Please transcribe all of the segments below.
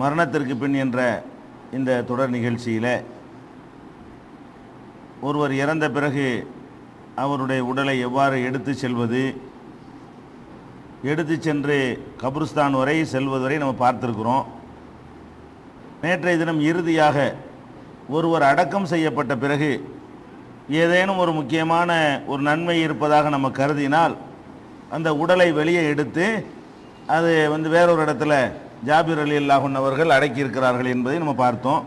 மரணத்திற்கு பின் என்ற இந்த தொடர் நிகழ்ச்சியில் ஒருவர் இறந்த பிறகு அவருடைய உடலை எவ்வாறு எடுத்து செல்வது, எடுத்து சென்று கபருஸ்தான் வரை செல்வது வரை நம்ம பார்த்துருக்குறோம். நேற்றைய தினம் இறுதியாக ஒருவர் அடக்கம் செய்யப்பட்ட பிறகு ஏதேனும் ஒரு முக்கியமான ஒரு நன்மை இருப்பதாக நம்ம கருதினால் அந்த உடலை வெளியே எடுத்து அது வேறொரு இடத்துல ஜாபிர் ரலியல்லாஹு அன்ஹு அவர்கள் அடக்கியிருக்கிறார்கள் என்பதை நம்ம பார்த்தோம்.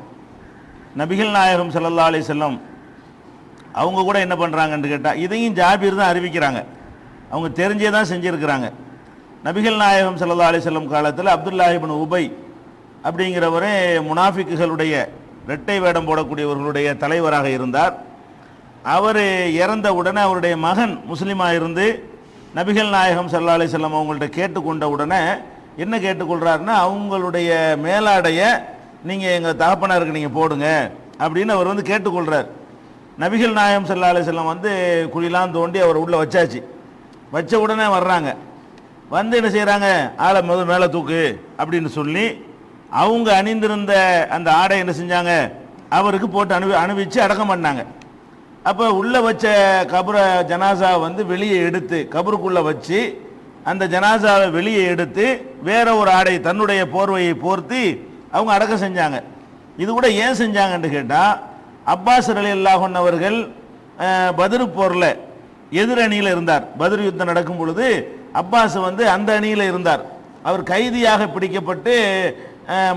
நபிகள் நாயகம் ஸல்லல்லாஹு அலைஹி வஸல்லம் அவங்க கூட என்ன பண்ணுறாங்கன்னு கேட்டால் இதையும் ஜாபிர் தான் அறிவிக்கிறாங்க, அவங்க தெரிஞ்சே தான் செஞ்சுருக்கிறாங்க. நபிகள் நாயகம் ஸல்லல்லாஹு அலைஹி வஸல்லம் காலத்தில் அப்துல்லாஹ் இப்னு உபை அப்படிங்கிறவரே முனாஃபிக்குகளுடைய இரட்டை வேடம் போடக்கூடியவர்களுடைய தலைவராக இருந்தார். அவர் இறந்த உடனே அவருடைய மகன் முஸ்லீமாக இருந்து நபிகள் நாயகம் ஸல்லல்லாஹு அலைஹி வஸல்லம் அவங்கள்ட்ட கேட்டுக்கொண்ட உடனே என்ன கேட்டுக்கொள்கிறாருன்னா, அவங்களுடைய மேலாடைய நீங்கள் எங்கள் தகப்பனாருக்கு நீங்கள் போடுங்க அப்படின்னு அவர் கேட்டுக்கொள்கிறார். நபிகள் நாயகம் ஸல்லல்லாஹு அலைஹி வஸல்லம் குழிலாம் தோண்டி அவர் உள்ளே வச்சாச்சு. வச்ச உடனே வர்றாங்க, என்ன செய்கிறாங்க, ஆளை மேலே தூக்கு அப்படின்னு சொல்லி அவங்க அணிந்திருந்த அந்த ஆடை என்ன செஞ்சாங்க, அவருக்கு போட்டு அணிவிச்சு அடக்கம் பண்ணாங்க. அப்போ உள்ளே வச்ச கபரை ஜனாசா வெளியே எடுத்து கபருக்குள்ளே வச்சு அந்த ஜனாசாவை வெளியே எடுத்து வேற ஒரு ஆடை தன்னுடைய போர்வையை போர்த்தி அவங்க அடக்கம் செஞ்சாங்க. இது கூட ஏன் செஞ்சாங்கன்னு கேட்டால், அப்பாஸ் ரலியல்லாஹு அன்ஹு அவர்கள் பத்ரு போரில் எதிரணியில் இருந்தார். பத்ரு யுத்தம் நடக்கும் பொழுது அப்பாஸ் அந்த அணியில் இருந்தார். அவர் கைதியாக பிடிக்கப்பட்டு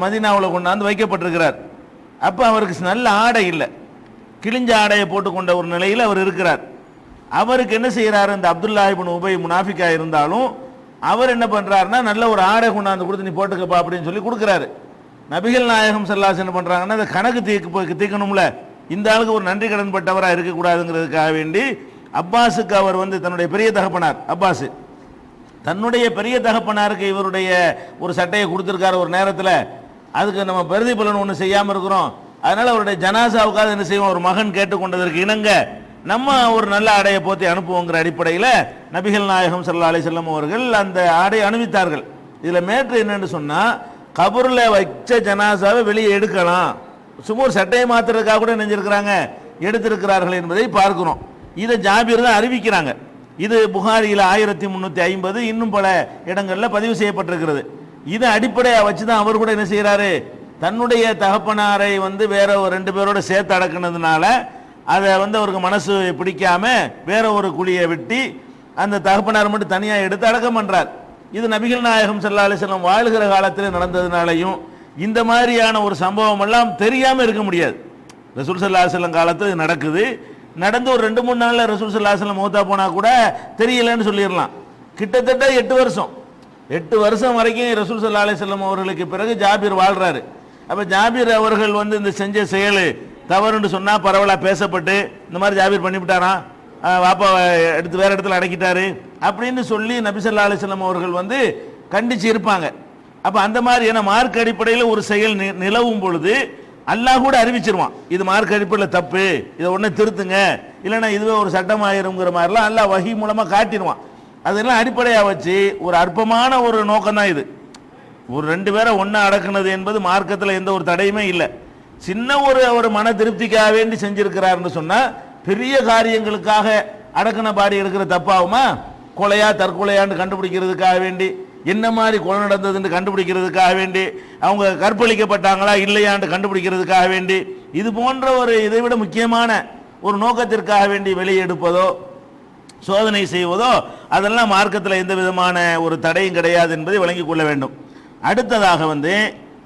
மதீனாவில் கொண்டாந்து வைக்கப்பட்டிருக்கிறார். அப்போ அவருக்கு நல்ல ஆடை இல்லை, கிழிஞ்ச ஆடையை போட்டுக்கொண்ட ஒரு நிலையில் அவர் இருக்கிறார். அவருக்கு என்ன செய்கிறாரு, இந்த அப்துல்லாஹ் இப்னு உபை முனாஃபிக்கா இருந்தாலும் அவர் என்ன பண்ணுறாருன்னா, நல்ல ஒரு ஆடை கொண்டாந்து கொடுத்து நீ போட்டுக்கப்பா அப்படின்னு சொல்லி கொடுக்குறாரு. நபிகள் நாயகம் ஸல்லல்லாஹு அலைஹி வஸல்லம் என்ன பண்ணுறாங்கன்னா, அந்த கணக்கு தீர்க்கணும்ல, இந்த ஆளுக்கு ஒரு நன்றி கடன் பட்டவராக இருக்கக்கூடாதுங்கிறதுக்காக வேண்டி அப்பாஸுக்கு அவர் தன்னுடைய பெரிய தகப்பனார் அப்பாஸ் தன்னுடைய பெரிய தகப்பனாருக்கு இவருடைய ஒரு சட்டையை கொடுத்துருக்காரு ஒரு நேரத்தில். அதுக்கு நம்ம பிரதிபலன் ஒன்று செய்யாமல் இருக்கிறோம், அதனால் அவருடைய ஜனாசாவுக்காக என்ன செய்வோம், ஒரு மகன் கேட்டுக்கொண்டதற்கு இணங்க நம்ம ஒரு நல்ல ஆடையை போற்றி அனுப்புவோங்கிற அடிப்படையில் நபிகள் நாயகம் ஸல்லல்லாஹு அலைஹி வஸல்லம் அவர்கள் அந்த ஆடை அணிவித்தார்கள். இதில் மேட்ரு என்னன்னு சொன்னால், கபூரில் வச்ச ஜனாசாவை வெளியே எடுக்கலாம், சும்மா ஒரு சட்டையை மாற்றுறதுக்காக கூட நெஞ்சிருக்கிறாங்க எடுத்திருக்கிறார்கள் என்பதை பார்க்கிறோம். இதை ஜாபிர் தான் அறிவிக்கிறாங்க. இது புகாரியில் 1350 இன்னும் பல இடங்களில் பதிவு செய்யப்பட்டிருக்கிறது. இதை அடிப்படையாக வச்சு தான் அவர் கூட என்ன செய்கிறாரு, தன்னுடைய தகப்பனாரை வேற ஒரு 2 பேரோட சேர்த்து அடக்குனதுனால அதை அவருக்கு மனசு பிடிக்காம வேற ஒரு குழியை வெட்டி அந்த தகப்பனார் மட்டும் தனியாக எடுத்து அடக்கம் பண்ணுறார். இது நபிகள் நாயகம் ஸல்லல்லாஹு அலைஹி வஸல்லம் வாழ்கிற காலத்தில் நடந்ததுனாலையும் இந்த மாதிரியான ஒரு சம்பவம் எல்லாம் தெரியாமல் இருக்க முடியாது. ரசூல் ஸல்லல்லாஹு அலைஹி வஸல்லம் காலத்தில் இது நடக்குது, நடந்து ஒரு 2-3 நாளில் ரசூல் ஸல்லல்லாஹு அலைஹி வஸல்லம் மௌத்தா போனால் கூட தெரியலன்னு சொல்லிடலாம். கிட்டத்தட்ட 8 வருஷம் வரைக்கும் ரசூல் ஸல்லல்லாஹு அலைஹி வஸல்லம் அவர்களுக்கு பிறகு ஜாபிர் வாழ்றாரு. அப்போ ஜாபிர் அவர்கள் இந்த செஞ்ச செயல் தவறுன்னு சொன்னால் பரவலாக பேசப்பட்டு இந்த மாதிரி ஜாபிர் பண்ணிவிட்டாராம், வாப்பா எடுத்து வேற இடத்துல அடக்கிட்டாரு அப்படின்னு சொல்லி நபி ஸல்லல்லாஹு அலைஹி வஸல்லம் அவர்கள் கண்டிச்சு இருப்பாங்க. அப்போ அந்த மாதிரி ஏன்னா மார்க் அடிப்படையில் ஒரு செயல் நிலவும் பொழுது அல்லாஹ் கூட அறிவிச்சிருவான், இது மார்க் அடிப்படையில் தப்பு, இதை உடனே திருத்துங்க, இல்லைன்னா இதுவே ஒரு சட்டமாயிருங்கிற மாதிரிலாம் அல்லாஹ் வஹி மூலமாக காட்டிடுவான். அதெல்லாம் அடிப்படையாக வச்சு ஒரு அற்பமான ஒரு நோக்கம் தான் இது. ஒரு 2 பேரை ஒன்றா அடக்குனது என்பது மார்க்கத்தில் எந்த ஒரு தடையுமே இல்லை. சின்ன ஒரு மன திருப்திக்காக வேண்டி செஞ்சிருக்கிறாருன்னு சொன்னால், பெரிய காரியங்களுக்காக அடக்குன பாடி எடுக்கிற தப்பாகுமா? கொலையா தற்கொலையான்னு கண்டுபிடிக்கிறதுக்காக வேண்டி, என்ன மாதிரி கொலை நடந்ததுன்னு கண்டுபிடிக்கிறதுக்காக வேண்டி, அவங்க கற்பழிக்கப்பட்டாங்களா இல்லையான்னு கண்டுபிடிக்கிறதுக்காக வேண்டி, இது போன்ற இதை விட முக்கியமான ஒரு நோக்கத்திற்காக வேண்டி வெளியெடுப்பதோ சோதனை செய்வதோ அதெல்லாம் மார்க்கத்தில் எந்த விதமான ஒரு தடையும் கிடையாது என்பதை விளங்கிக் கொள்ள வேண்டும். அடுத்ததாக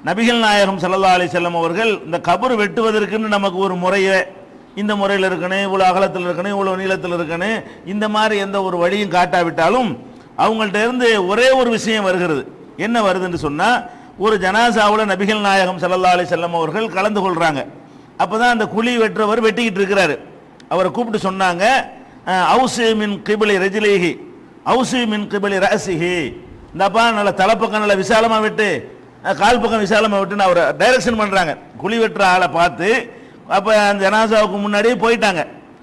நபிகள் நாயகம் ஸல்லல்லாஹு அலைஹி வஸல்லம் அவர்கள் இந்த கபர் வெட்டுவதற்குன்னு நமக்கு ஒரு முறையை, இந்த முறையில் இருக்கணும், இவ்வளோ அகலத்தில் இருக்கணும், இவ்வளோ நீளத்தில் இருக்கணும், இந்த மாதிரி எந்த ஒரு வழியும் காட்டாவிட்டாலும் அவங்கள்ட்ட இருந்து ஒரே ஒரு விஷயம் வருகிறது. என்ன வருதுன்னு சொன்னால், ஒரு ஜனாசாவில் நபிகள் நாயகம் ஸல்லல்லாஹு அலைஹி வஸல்லம் அவர்கள் கலந்து கொள்கிறாங்க. அப்போ தான் அந்த குழி வெட்டுறவர் வெட்டிக்கிட்டு இருக்கிறாரு. அவரை கூப்பிட்டு சொன்னாங்க, அவுசி மின் கிபிலி ரஜிலிஹி அவுசி மின் கிபிலி ரசிஹி, இந்தப்பா நல்ல தலைப்பக்கம் நல்ல விசாலமாக விட்டு கால் பக்கம் விசாலமாக விட்டுன்னு அவரை டைரக்ஷன் பண்ணுறாங்க. குழி வெட்டுற ஆளை பார்த்து அப்போ அந்த ஜனாசாவுக்கு முன்னாடியே போயிட்டாங்க.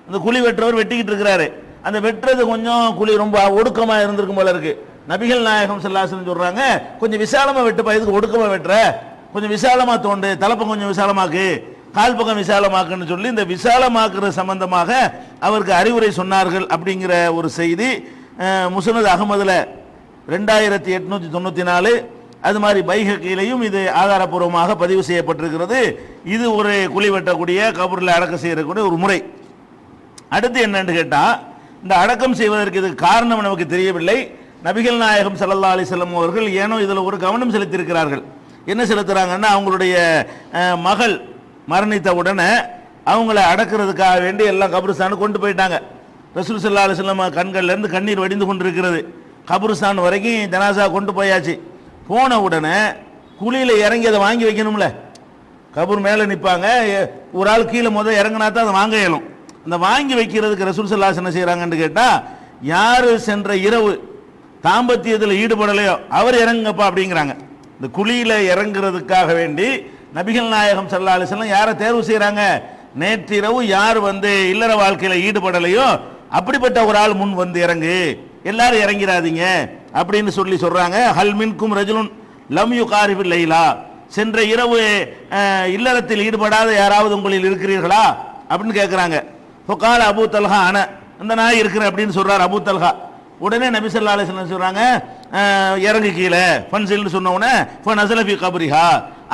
அந்த குழி வெட்டுறவர் வெட்டிக்கிட்டு இருக்கிறாரு. அந்த வெட்டுறது கொஞ்சம் குழி ரொம்ப ஒடுக்கமாக இருந்திருக்கும் போல இருக்கு. நபிகள் நாயகம் ஸல்லல்லாஹு அலைஹி வஸல்லம் சொல்கிறாங்க, கொஞ்சம் விசாலமாக வெட்டுப்பா, இதுக்கு ஒடுக்கமாக வெட்டுற, கொஞ்சம் விசாலமாக தோண்டு, தலைப்பம் கொஞ்சம் விசாலமாக்கு, கால் பக்கம் விசாலமாக்குன்னு சொல்லி இந்த விசாலமாக்குற சம்பந்தமாக அவருக்கு அறிவுரை சொன்னார்கள் அப்படிங்கிற ஒரு செய்தி முஸ்னத் அகமதுல 2894, அது மாதிரி பைஹக்கிலையும் இது ஆதாரப்பூர்வமாக பதிவு செய்யப்பட்டிருக்கிறது. இது ஒரு குழி வெட்டக்கூடிய கபூரில் அடக்கம் செய்யக்கூடிய ஒரு முறை. அடுத்து என்னன்னு கேட்டால், இந்த அடக்கம் செய்வதற்கு இது காரணம் நமக்கு தெரியவில்லை. நபிகள் நாயகம் ஸல்லல்லாஹு அலைஹி வஸல்லம் அவர்கள் ஏனோ இதில் ஒரு கவனம் செலுத்தியிருக்கிறார்கள். என்ன செலுத்துறாங்கன்னா, அவங்களுடைய மகள் மரணித்த உடனே அவங்கள அடக்கிறதுக்காக வேண்டி எல்லாம் கபருஸ்தானு கொண்டு போயிட்டாங்க. ரசூல் ஸல்லல்லாஹு அலைஹி வஸல்லம் கண்கள்லேருந்து கண்ணீர் வடிந்து கொண்டிருக்கிறது. கபருஸ்தான் வரைக்கும் ஜனாசா கொண்டு போயாச்சு. போன உடனே குழியில் இறங்கி அதை வாங்கி வைக்கணும்ல. கபூர் மேலே நிற்பாங்க, ஒரு ஆள் கீழே இறங்கினா தான் அதை வாங்க இயலும். அந்த வாங்கி வைக்கிறதுக்கு ரசூல் ஸல்லல்லாஹு அலைஹி வஸல்லம் என்ன செய்கிறாங்கன்னு கேட்டால், யார் சென்ற இரவு தாம்பத்தியத்தில் ஈடுபடலையோ அவர் இறங்குங்கப்பா அப்படிங்கிறாங்க. இந்த குழியில் இறங்குறதுக்காக வேண்டி நபிகள் நாயகம் ஸல்லல்லாஹு அலைஹி வஸல்லம் யாரை தேர்வு செய்கிறாங்க? நேற்றிரவு யார் இல்லற வாழ்க்கையில் ஈடுபடலையோ அப்படிப்பட்ட ஒரு ஆள் முன் இறங்கு, எல்லாரும் இறங்கிறாதீங்க அப்படின்னு சொல்றாங்க. ஹல் மின்கும் ரஜுலுன் லம் யுகாரிபில் லைலா, சென்ற இரவு இல்லறத்தில் ஈடுபடாத யாராவது உங்களில் இருக்கிறீர்களா அப்படின்னு கேட்குறாங்க. ஃபகால அபூ தல்ஹா அன, அந்த நான் இருக்கிறேன் அப்படின்னு சொல்றார் அபூ தல்ஹா. உடனே நபி ஸல்லல்லாஹு அலைஹி வஸல்லம் சொல்றாங்க, இறங்கு கீழே ஃபன்சில்னு சொன்ன உடனே ஃபனஸல ஃபி கப்ரிஹா,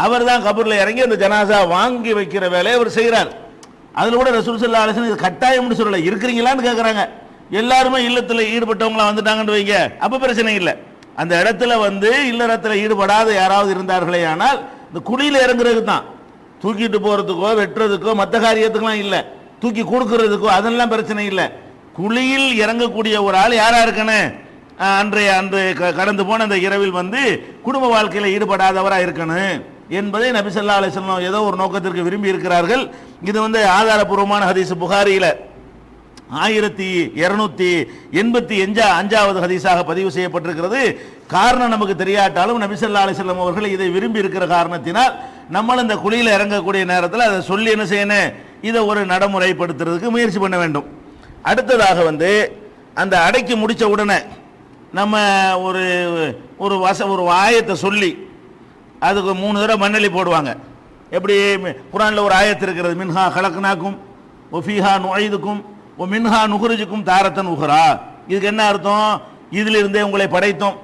அவர் தான் கபூரில் இறங்கி அந்த ஜனாசா வாங்கி வைக்கிற வேலையை அவர் செய்கிறார். அதில் கூட ரசூல் ஸல்லல்லாஹு அலைஹி வஸல்லம் இது கட்டாயம்னு சொல்லலை, இருக்கிறீங்களான்னு கேட்குறாங்க. எல்லாருமே இல்லத்தில் ஈடுபட்டவங்களா வந்துட்டாங்கன்னு வைங்க, அப்போ பிரச்சனை இல்லை. அந்த இடத்துல இல்லறத்தில் ஈடுபடாத யாராவது இருந்தார்களே ஆனால் இந்த குழியில் இறங்குறதுக்கு தான், தூக்கிட்டு போகிறதுக்கோ வெட்டுறதுக்கோ மற்ற காரியத்துக்கெல்லாம் இல்லை, தூக்கி கொடுக்கறதுக்கோ அதெல்லாம் பிரச்சனை இல்லை. குழியில் இறங்கக்கூடிய ஒரு ஆள் யாரா இருக்கணும்? அன்று கடந்து போன அந்த இரவில் குடும்ப வாழ்க்கையில் ஈடுபடாதவராக இருக்கணும் என்பதை நபி ஸல்லல்லாஹு அலைஹி வஸல்லம் ஏதோ ஒரு நோக்கத்திற்கு விரும்பி இருக்கிறார்கள். இது ஆதாரபூர்வமான ஹதீஸ் புகாரியில 1285வது ஹதீஸாக பதிவு செய்யப்பட்டிருக்கிறது. காரணம் நமக்கு தெரியாட்டாலும் நபி ஸல்லல்லாஹு அலைஹி வஸல்லம் அவர்கள் இதை விரும்பி இருக்கிற காரணத்தினால் நம்மளும் இந்த குழியில் இறங்கக்கூடிய நேரத்தில் அதை சொல்லி என்ன செய்யணும், இதை ஒரு நடைமுறைப்படுத்துறதுக்கு முயற்சி பண்ண வேண்டும். அடுத்ததாக அந்த அடக்கி முடித்த உடனே நம்ம ஒரு ஒரு ஆயத்தை சொல்லி அதுக்கு 3 தடவை மண்ணெளி போடுவாங்க. எப்படி குர்ஆனில் ஒரு ஆயத்து இருக்கிறது, மின்ஹா கலக்னாக்கும் ஒஃபீஹா நுஐதுக்கும் ஒ மின்ஹா நுகுரிஜுக்கும் தாரத்தன் உஹ்ரா. இதுக்கு என்ன அர்த்தம்? இதிலிருந்தே உங்களை படைத்தோம்,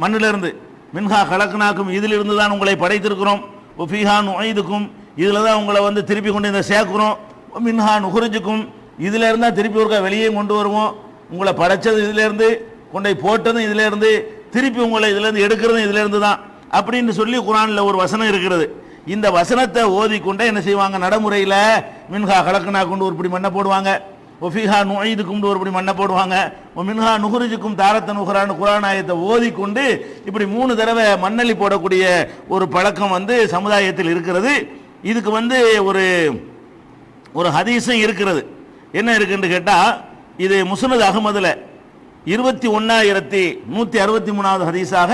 மண்ணிலிருந்து. மின்ஹா கலக்னாக்கும், இதிலிருந்து தான் உங்களை படைத்திருக்கிறோம். ஒஃபீஹா நுஐதுக்கும், இதில் தான் உங்களை திருப்பி கொண்டு இந்த சேர்க்கிறோம். மின்ஹா நுகுரிஜுக்கும், இதில் இருந்தால் திருப்பி ஒருக்கா வெளியே கொண்டு வருவோம். உங்களை படைச்சது இதிலேருந்து, கொண்டை போட்டதும் இதிலேருந்து, திருப்பி உங்களை இதிலேருந்து எடுக்கிறதும் இதிலேருந்து தான் அப்படின்னு சொல்லி குர்ஆனில் ஒரு வசனம் இருக்கிறது. இந்த வசனத்தை ஓதிக்கொண்டே என்ன செய்வாங்க, நடைமுறையில் மின்ஹா கலக்கனா கொண்டு ஒருபடி மண்ணை போடுவாங்க, ஒஃபீஹா நுஐதுக்கும் ஒருபடி மண்ணை போடுவாங்க, மின்ஹா நுகுரிஜுக்கும் தாரத்தன் உஹ்ரான்னு குர்ஆன் ஆயத்தை ஓதிக்கொண்டு இப்படி 3 தடவை மண்ணள்ளி போடக்கூடிய ஒரு பழக்கம் சமுதாயத்தில் இருக்கிறது. இதுக்கு ஒரு ஹதீஸும் இருக்கிறது. என்ன இருக்குன்னு கேட்டால், இது முஸ்னத் அகமதுல 21163வது ஹதீஸாக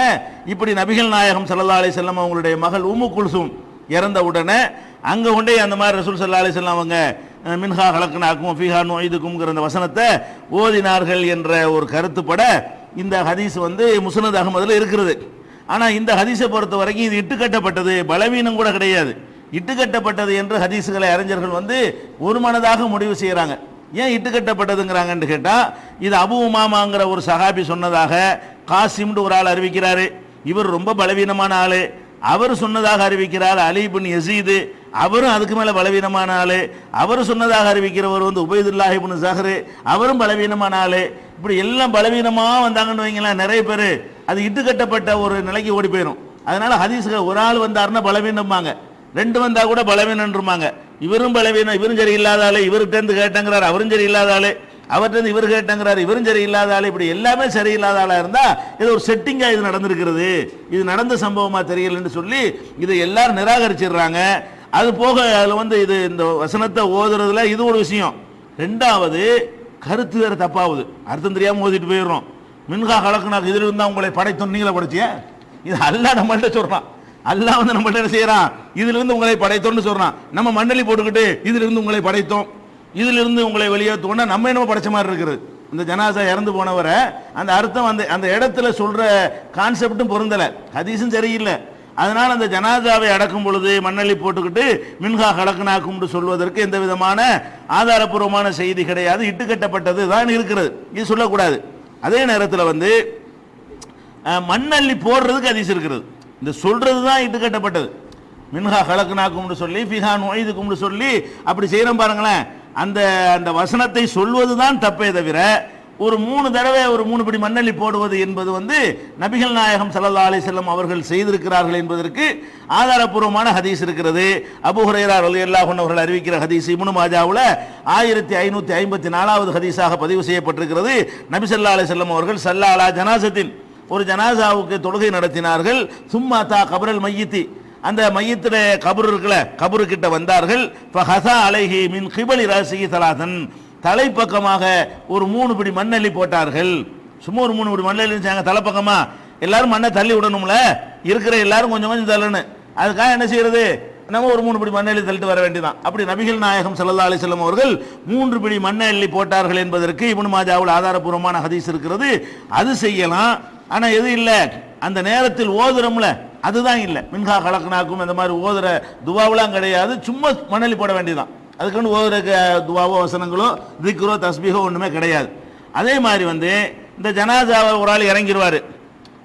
இப்படி நபிகள் நாயகம் ஸல்லல்லாஹு அலைஹி வஸல்லம் அவங்களுடைய மகள் உம்மு குல்சூம் இறந்த உடனே அங்கே கொண்டே அந்த மாதிரி ரசூல் ஸல்லல்லாஹு அலைஹி வஸல்லம் அவங்க மின்ஹா கலக்னாக்கும் ஃபீஹா நுஐதுக்கும்ங்கிற அந்த வசனத்தை ஓதினார்கள் என்ற ஒரு கருத்துப்பட இந்த ஹதீஸ் முஸ்னத் அகமதுல இருக்கிறது. ஆனால் இந்த ஹதீஸை பொறுத்த வரைக்கும் இது இட்டுக்கட்டப்பட்டது, பலவீனம் கூட கிடையாது. இட்டுக்கட்டப்பட்டது என்று ஹதீஸுகளை அறிஞர்கள் ஒரு மனதாக முடிவு செய்கிறாங்க. ஏன் இட்டுக்கட்டப்பட்டதுங்கிறாங்கன்னு கேட்டால், இது அபு உமாமாங்கிற ஒரு சஹாபி சொன்னதாக காசிம்னு ஒரு ஆள் அறிவிக்கிறாரு. இவர் ரொம்ப பலவீனமான ஆள். அவர் சொன்னதாக அறிவிக்கிறார் அலி இப்னு யஸீது, அவரும் அதுக்கு மேலே பலவீனமான ஆள். அவர் சொன்னதாக அறிவிக்கிறவர் உபைதுல்லாஹ் இப்னு ஸஹர், அவரும் பலவீனமான ஆள். இப்படி எல்லாம் பலவீனமாக வந்தாங்கன்னு வைங்களேன், நிறைய பேர் அது இட்டுக்கட்டப்பட்ட ஒரு நிலைக்கு ஓடி போயிடும். அதனால ஹதீஸ்கள் ஒரு ஆள் வந்தாருன்னா பலவீனம்பாங்க, 2 வந்தா கூட பலவீனன்றுமாங்க. இவரும் பலவீனம், இவரும் சரி இல்லாத ஆளு, இவர்கிட்ட கேட்டங்கிறார், அவரும் சரி இல்லாத ஆளு, அவர்கிட்ட இவர் கேட்டங்கிறார், இவரும் சரி இல்லாத ஆளு. இப்படி எல்லாமே சரியில்லாத ஆளா இருந்தா இது ஒரு செட்டிங்கா இது நடந்திருக்கிறது, இது நடந்த சம்பவமா தெரியலன்னு சொல்லி இதை எல்லாரும் நிராகரிச்சிடுறாங்க. அது போக அதுல இது இந்த வசனத்தை ஓதுறதுல இது ஒரு விஷயம். 2வது கருத்து வேற தப்பாகுது, அர்த்தம் தெரியாம ஓதிட்டு போயிடுறோம். மின்ஹா கலக்குனாக்கு இதில் இருந்தா உங்களை படைத்தோம், நீங்களே படிச்சிய, இது அல்லாஹ் நம்மள்ட்ட சொல்றான். அல்லாஹ் நம்மள்ட்ட என்ன செய்யறான், இதிலிருந்து உங்களை படைத்தோம்னு சொல்றான். நம்ம மண்ணலி போட்டுக்கிட்டு இதிலிருந்து உங்களை படைத்தோம், இதிலிருந்து உங்களை வெளியேற்றோம்னா நம்ம என்னமோ படைச்ச மாதிரி இருக்கிறது. இந்த ஜனாசா இறந்து போனவரை அந்த அர்த்தம் அந்த இடத்துல சொல்ற கான்செப்டும் பொருந்தலை, ஹதீஸும் சரியில்லை. அதனால் அந்த ஜனாதாவை அடக்கும் பொழுது மண்ணள்ளி போட்டுக்கிட்டு மின்ஹா கலக்குனாக்கும் சொல்வதற்கு எந்த விதமான ஆதாரப்பூர்வமான செய்தி கிடையாது. இட்டுக்கட்டப்பட்டது தான் இருக்கிறது, இது சொல்லக்கூடாது. அதே நேரத்தில் வந்து மண்ணள்ளி போடுறதுக்கு ஹதீஸ் இருக்கிறது. இந்த சொல்றது தான் இட்டுக்கட்டப்பட்டது. மின்ஹா கலக்குனாக்கும் சொல்லி ஃபிஹா நுழைதுக்கும் சொல்லி அப்படி செய்யறோம் பாருங்களேன். அந்த அந்த வசனத்தை சொல்வது தான் தப்பே தவிர ஒரு 3 தடவை ஒரு 3 படி மண்ணள்ளி போடுவது என்பது வந்து நபிகள் நாயகம் ஸல்லல்லாஹு அலைஹி வஸல்லம் அவர்கள் செய்திருக்கிறார்கள் என்பதற்கு ஆதாரப்பூர்வமான ஹதீஸ் இருக்கிறது. அபூ ஹுரைரா ரலியல்லாஹு அன்ஹு அவர்கள் அறிவிக்கிற ஹதீஸ் இப்னு மாஜாவுல 1554வது ஹதீஸாக பதிவு செய்யப்பட்டிருக்கிறது. நபி ஸல்லல்லாஹு அலைஹி வஸல்லம் அவர்கள் ஸல்லா அலா ஜனாஸத்தின் ஒரு ஜனாசாவுக்கு தொழுகை நடத்தினார்கள். சும்மா தா கபரல் மையித்தி, அந்த மையத்துல கபர் இருக்குல்ல, கபரு கிட்ட வந்தார்கள். ஃபஹஸா அலைஹி மின் கிபலி ராஸிஹி ஸலாதன், தலைப்பக்கமாக ஒரு 3 படி மண்ணள்ளி போட்டார்கள். சும்மா ஒரு 3 படி மண்ணள்ளி செஞ்சாங்க. தலைப்பக்கமா எல்லாரும் மண்ணை தள்ளி விடணும்ல, இருக்கிற எல்லாரும் கொஞ்சம் கொஞ்சம் தள்ளணும். அதுக்காக என்ன செய்யறது, நம்ம ஒரு 3 படி மண்ணள்ளி தள்ளிட்டு வர வேண்டியதான். அப்படி நபிகள் நாயகம் ஸல்லல்லாஹு அலைஹி வஸல்லம் அவர்கள் 3 படி மண்ணள்ளி போட்டார்கள் என்பதற்கு இப்னு மாஜாவுல் ஆதாரப்பூர்வமான ஹதீஸ் இருக்கிறது. அது செய்யலாம். ஆனா எது இல்லை, அந்த நேரத்தில் ஓதுறோம்ல அதுதான் இல்லை. மின்ஹா கலக்குனாக்கும் அந்த மாதிரி ஓதுற துவாவெல்லாம் கிடையாது. சும்மா மணலி போட வேண்டியதான். அதுக்குன்னு ஓதுற துவாவோ வசனங்களோ திக்ரோ தஸ்பீஹோ ஒன்றுமே கிடையாது. அதே மாதிரி வந்து இந்த ஜனாசாவை ஒரு ஆள் இறங்கிடுவார்.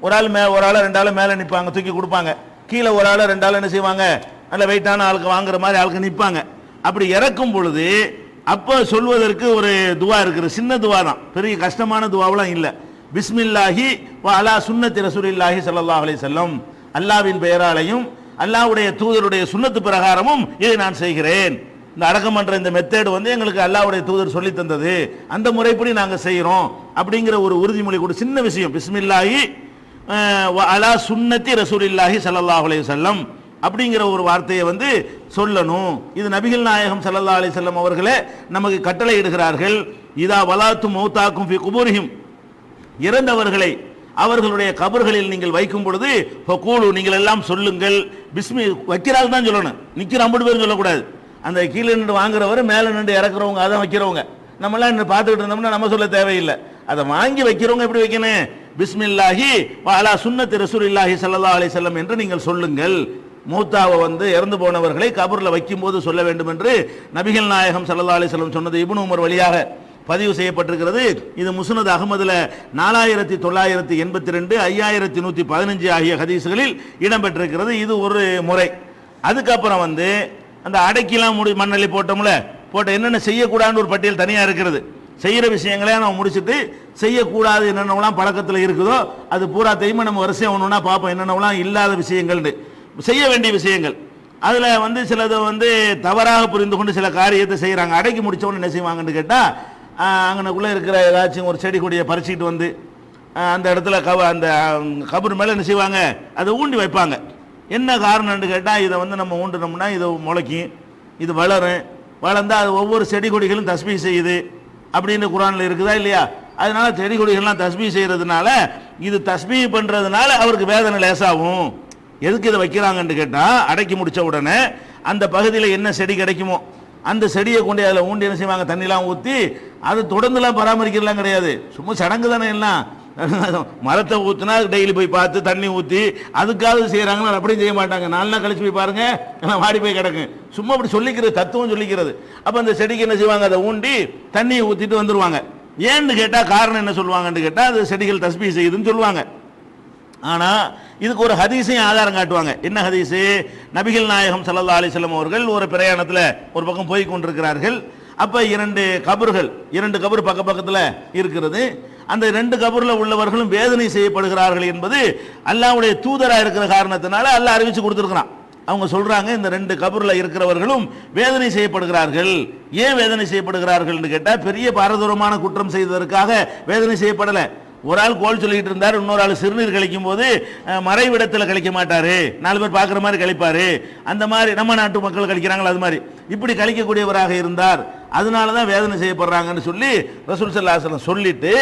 ஒரு ஆள் ஒரு ஆள் 2 ஆள் மேலே நிற்பாங்க, தூக்கி கொடுப்பாங்க. கீழே ஒரு ஆள் 2 ஆள் என்ன செய்வாங்க, நல்ல வெயிட்டான ஆளுக்கு வாங்குற மாதிரி ஆளுக்கு நிற்பாங்க. அப்படி இறக்கும் பொழுது அப்போ சொல்வதற்கு ஒரு துவா இருக்குது. சின்ன துவா தான், பெரிய கஷ்டமான துவாவெல்லாம் இல்லை. பிஸ்மில்லாஹி வ அலா சுன்னத்தி ரசூலில்லாஹி ஸல்லல்லாஹு அலைஹி வஸல்லம், அல்லாஹ்வின் பெயராலையும் அல்லாஹ்வுடைய தூதருடைய சுன்னத்து பிரகாரமும் இதை நான் செய்கிறேன். இந்த அடக்கம் பண்ற இந்த மெத்தேடு வந்து எங்களுக்கு அல்லாஹ்வுடைய தூதர் சொல்லி தந்தது, அந்த முறைப்படி நாங்கள் செய்கிறோம் அப்படிங்கிற ஒரு உறுதிமொழி கூட. சின்ன விஷயம். பிஸ்மில்லாஹி வ அலா சுன்னத்தி ரசூலில்லாஹி ஸல்லல்லாஹு அலைஹி வஸல்லம் அப்படிங்கிற ஒரு வார்த்தையை வந்து சொல்லணும். இது நபிகள் நாயகம் ஸல்லல்லாஹு அலைஹி வஸல்லம் அவர்களே நமக்கு கட்டளை இடுகிறார்கள். இதா வலாத்து மௌதாக்கும் ஃபி குபூரிஹிம், இறந்தவர்களை அவர்களுடைய கபர்களில் நீங்கள் வைக்கும் பொழுது ஃபகூலு, நீங்கள் எல்லாம் சொல்லுங்கள். பிஸ்மி வைக்கிறாள் தான் சொல்லணும், நிற்கிற 50 பேரும் சொல்லக்கூடாது. அந்த கீழே நின்று வாங்குறவர் மேலே நின்று இறக்குறவங்க அதை வைக்கிறவங்க. நம்மளாம் நின்று பார்த்துக்கிட்டு இருந்தோம்னா நம்ம சொல்ல தேவையில்லை. அதை வாங்கி வைக்கிறவங்க எப்படி வைக்கணும், பிஸ்மில்லாஹி வ அலா சுன்னத்தி ரசூலில்லாஹி ஸல்லல்லாஹு அலைஹி வஸல்லம் என்று நீங்கள் சொல்லுங்கள். மூத்தாவை வந்து இறந்து போனவர்களை கபரில் வைக்கும் போது சொல்ல வேண்டும் என்று நபிகள் நாயகம் ஸல்லல்லாஹு அலைஹி வஸல்லம் சொன்னது இப்னு உமர் வழியாக பதிவு செய்யப்பட்டிருக்கிறது. இது முஸ்னத் அஹ்மதுல 4982, 5115 ஆகிய ஹதீஸ்களில் இடம்பெற்றிருக்கிறது. இது ஒரு முறை. அதுக்கப்புறம் வந்து அந்த அடக்கிலாம் மண்ணள்ளி போட்டோம்ல, போட்ட என்னென்ன செய்யக்கூடாதுன்னு ஒரு பட்டியல் தனியாக இருக்கிறது. செய்கிற விஷயங்களே நம்ம முடிச்சுட்டு செய்யக்கூடாது என்னென்னலாம் பழக்கத்தில் இருக்குதோ அது பூராத்தையுமே நம்ம வரிசையாக ஒன்றுனா பார்ப்போம். என்னென்னலாம் இல்லாத விஷயங்கள்னு, செய்ய வேண்டிய விஷயங்கள். அதில் வந்து சிலதை வந்து தவறாக புரிந்து கொண்டு சில காரியத்தை செய்கிறாங்க. அடக்கி முடித்தவொன்னு என்ன செய்வாங்கன்னு கேட்டால், அங்கனக்குள்ளே இருக்கிற ஏதாச்சும் ஒரு செடி கொடியை பறிச்சுக்கிட்டு வந்து அந்த இடத்துல அந்த கபர் மேலே என்ன செய்வாங்க, அதை ஊண்டி வைப்பாங்க. என்ன காரணம்னு கேட்டால், இதை வந்து நம்ம ஊண்டினோம்னா இது முளைக்கும், இது வளரும், வளர்ந்தால் அது ஒவ்வொரு செடி கொடிகளும் தஸ்பீஹ் செய்யுது அப்படின்னு குர்ஆனில் இருக்குதா இல்லையா? அதனால செடி கொடிகள்லாம் தஸ்பீஹ் செய்கிறதுனால, இது தஸ்பீஹ் பண்ணுறதுனால அவருக்கு வேதனை லேசாகும். எதுக்கு இதை வைக்கிறாங்கன்னு கேட்டால், அடக்கி முடித்த உடனே அந்த பகுதியில் என்ன செடி கிடைக்குமோ அந்த செடியை கொண்டு அதில் ஊண்டி என்ன செய்வாங்க, தண்ணிலாம் ஊற்றி அதை தொடர்ந்துலாம் பராமரிக்கிறலாம் கிடையாது. சும்மா சடங்கு தானே எல்லாம். மரத்தை ஊற்றினா டெய்லி போய் பார்த்து தண்ணி ஊற்றி அதுக்காக செய்கிறாங்கன்னா அப்படியும் செய்ய மாட்டாங்க. 4 நாள் கழிச்சு போய் பாருங்க, எல்லாம் வாடி போய் கிடக்கு. சும்மா அப்படி சொல்லிக்கிறது, தத்துவம் சொல்லிக்கிறது. அப்போ அந்த செடிக்கு என்ன செய்வாங்க, அதை ஊண்டி தண்ணியை ஊற்றிட்டு வந்துடுவாங்க. ஏன்னு கேட்டால் காரணம் என்ன சொல்லுவாங்கன்னு கேட்டால், அது செடிகள் தஸ்பீஹ் செய்யுதுன்னு சொல்லுவாங்க. ஆனால் இதுக்கு ஒரு ஹதீஸையும் ஆதாரம் காட்டுவாங்க. என்ன ஹதீஸு, நபிகள் நாயகம் ஸல்லல்லாஹு அலைஹி வஸல்லம் அவர்கள் ஒரு பிரயாணத்தில் ஒரு பக்கம் போய் கொண்டிருக்கிறார்கள். அப்போ 2 கபர் பக்கத்தில் இருக்கிறது. அந்த 2 கபரில் உள்ளவர்களும் வேதனை செய்யப்படுகிறார்கள் என்பது அல்லாஹ்வுடைய தூதராக இருக்கிற காரணத்தினால அல்லாஹ் அறிவிச்சு கொடுத்துருக்கிறான். அவங்க சொல்றாங்க, இந்த 2 கபரில் இருக்கிறவர்களும் வேதனை செய்யப்படுகிறார்கள். ஏன் வேதனை செய்யப்படுகிறார்கள் கேட்டால், பெரிய பாரதூரமான குற்றம் செய்ததற்காக வேதனை செய்யப்படலை. ஒரு ஆள் கோல் சொல்லிட்டு இருந்தார், இன்னொரு ஆள் சிறுநீர் கழிக்கும் போது மறைவிடத்தில் கழிக்க மாட்டாரு, 4 பேர் பார்க்குற மாதிரி கழிப்பாரு. அந்த மாதிரி நம்ம நாட்டு மக்கள் கழிக்கிறாங்களா, அது மாதிரி இப்படி கழிக்கக்கூடியவராக இருந்தார். அதனால தான் வேதனை செய்யப்படுறாங்கன்னு சொல்லி ரசூல் ஸல்லல்லாஹு அலைஹி வஸல்லம் சொல்லிட்டு,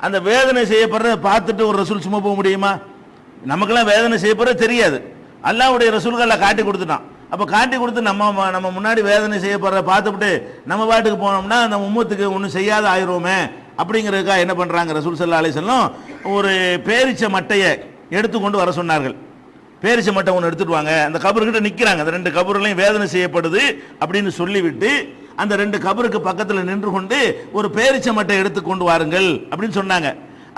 அந்த வேதனை செய்யப்படுறத பார்த்துட்டு ஒரு ரசூல் சும்மா போக முடியுமா? நமக்கெல்லாம் வேதனை செய்யப்படுறது தெரியாது. அல்லாஹ்வுடைய ரசூல்களை காட்டி கொடுத்துட்டான். அப்போ காட்டி கொடுத்து நம்ம முன்னாடி வேதனை செய்யப்படுறத பார்த்துவிட்டு நம்ம பாட்டுக்கு போனோம்னா அந்த உம்மத்துக்கு ஒன்றும் செய்யாத ஆயிடுவோமே அப்படிங்கிறதுக்காக என்ன பண்ணுறாங்க, ரசூல் ஸல்லல்லாஹு அலைஹி வஸல்லம் ஒரு பேரிச்ச மட்டையை எடுத்துக்கொண்டு வர சொன்னார்கள். பேரிச்ச மட்டை ஒன்று எடுத்துட்டு வாங்க, அந்த கபர்கிட்ட நிற்கிறாங்க, அந்த ரெண்டு கபர்களையும் வேதனை செய்யப்படுது அப்படின்னு சொல்லிவிட்டு அந்த ரெண்டு கபருக்கு பக்கத்தில் நின்று கொண்டு ஒரு பேரிச்ச மட்டை எடுத்து கொண்டு வாருங்கள் அப்படின்னு சொன்னாங்க.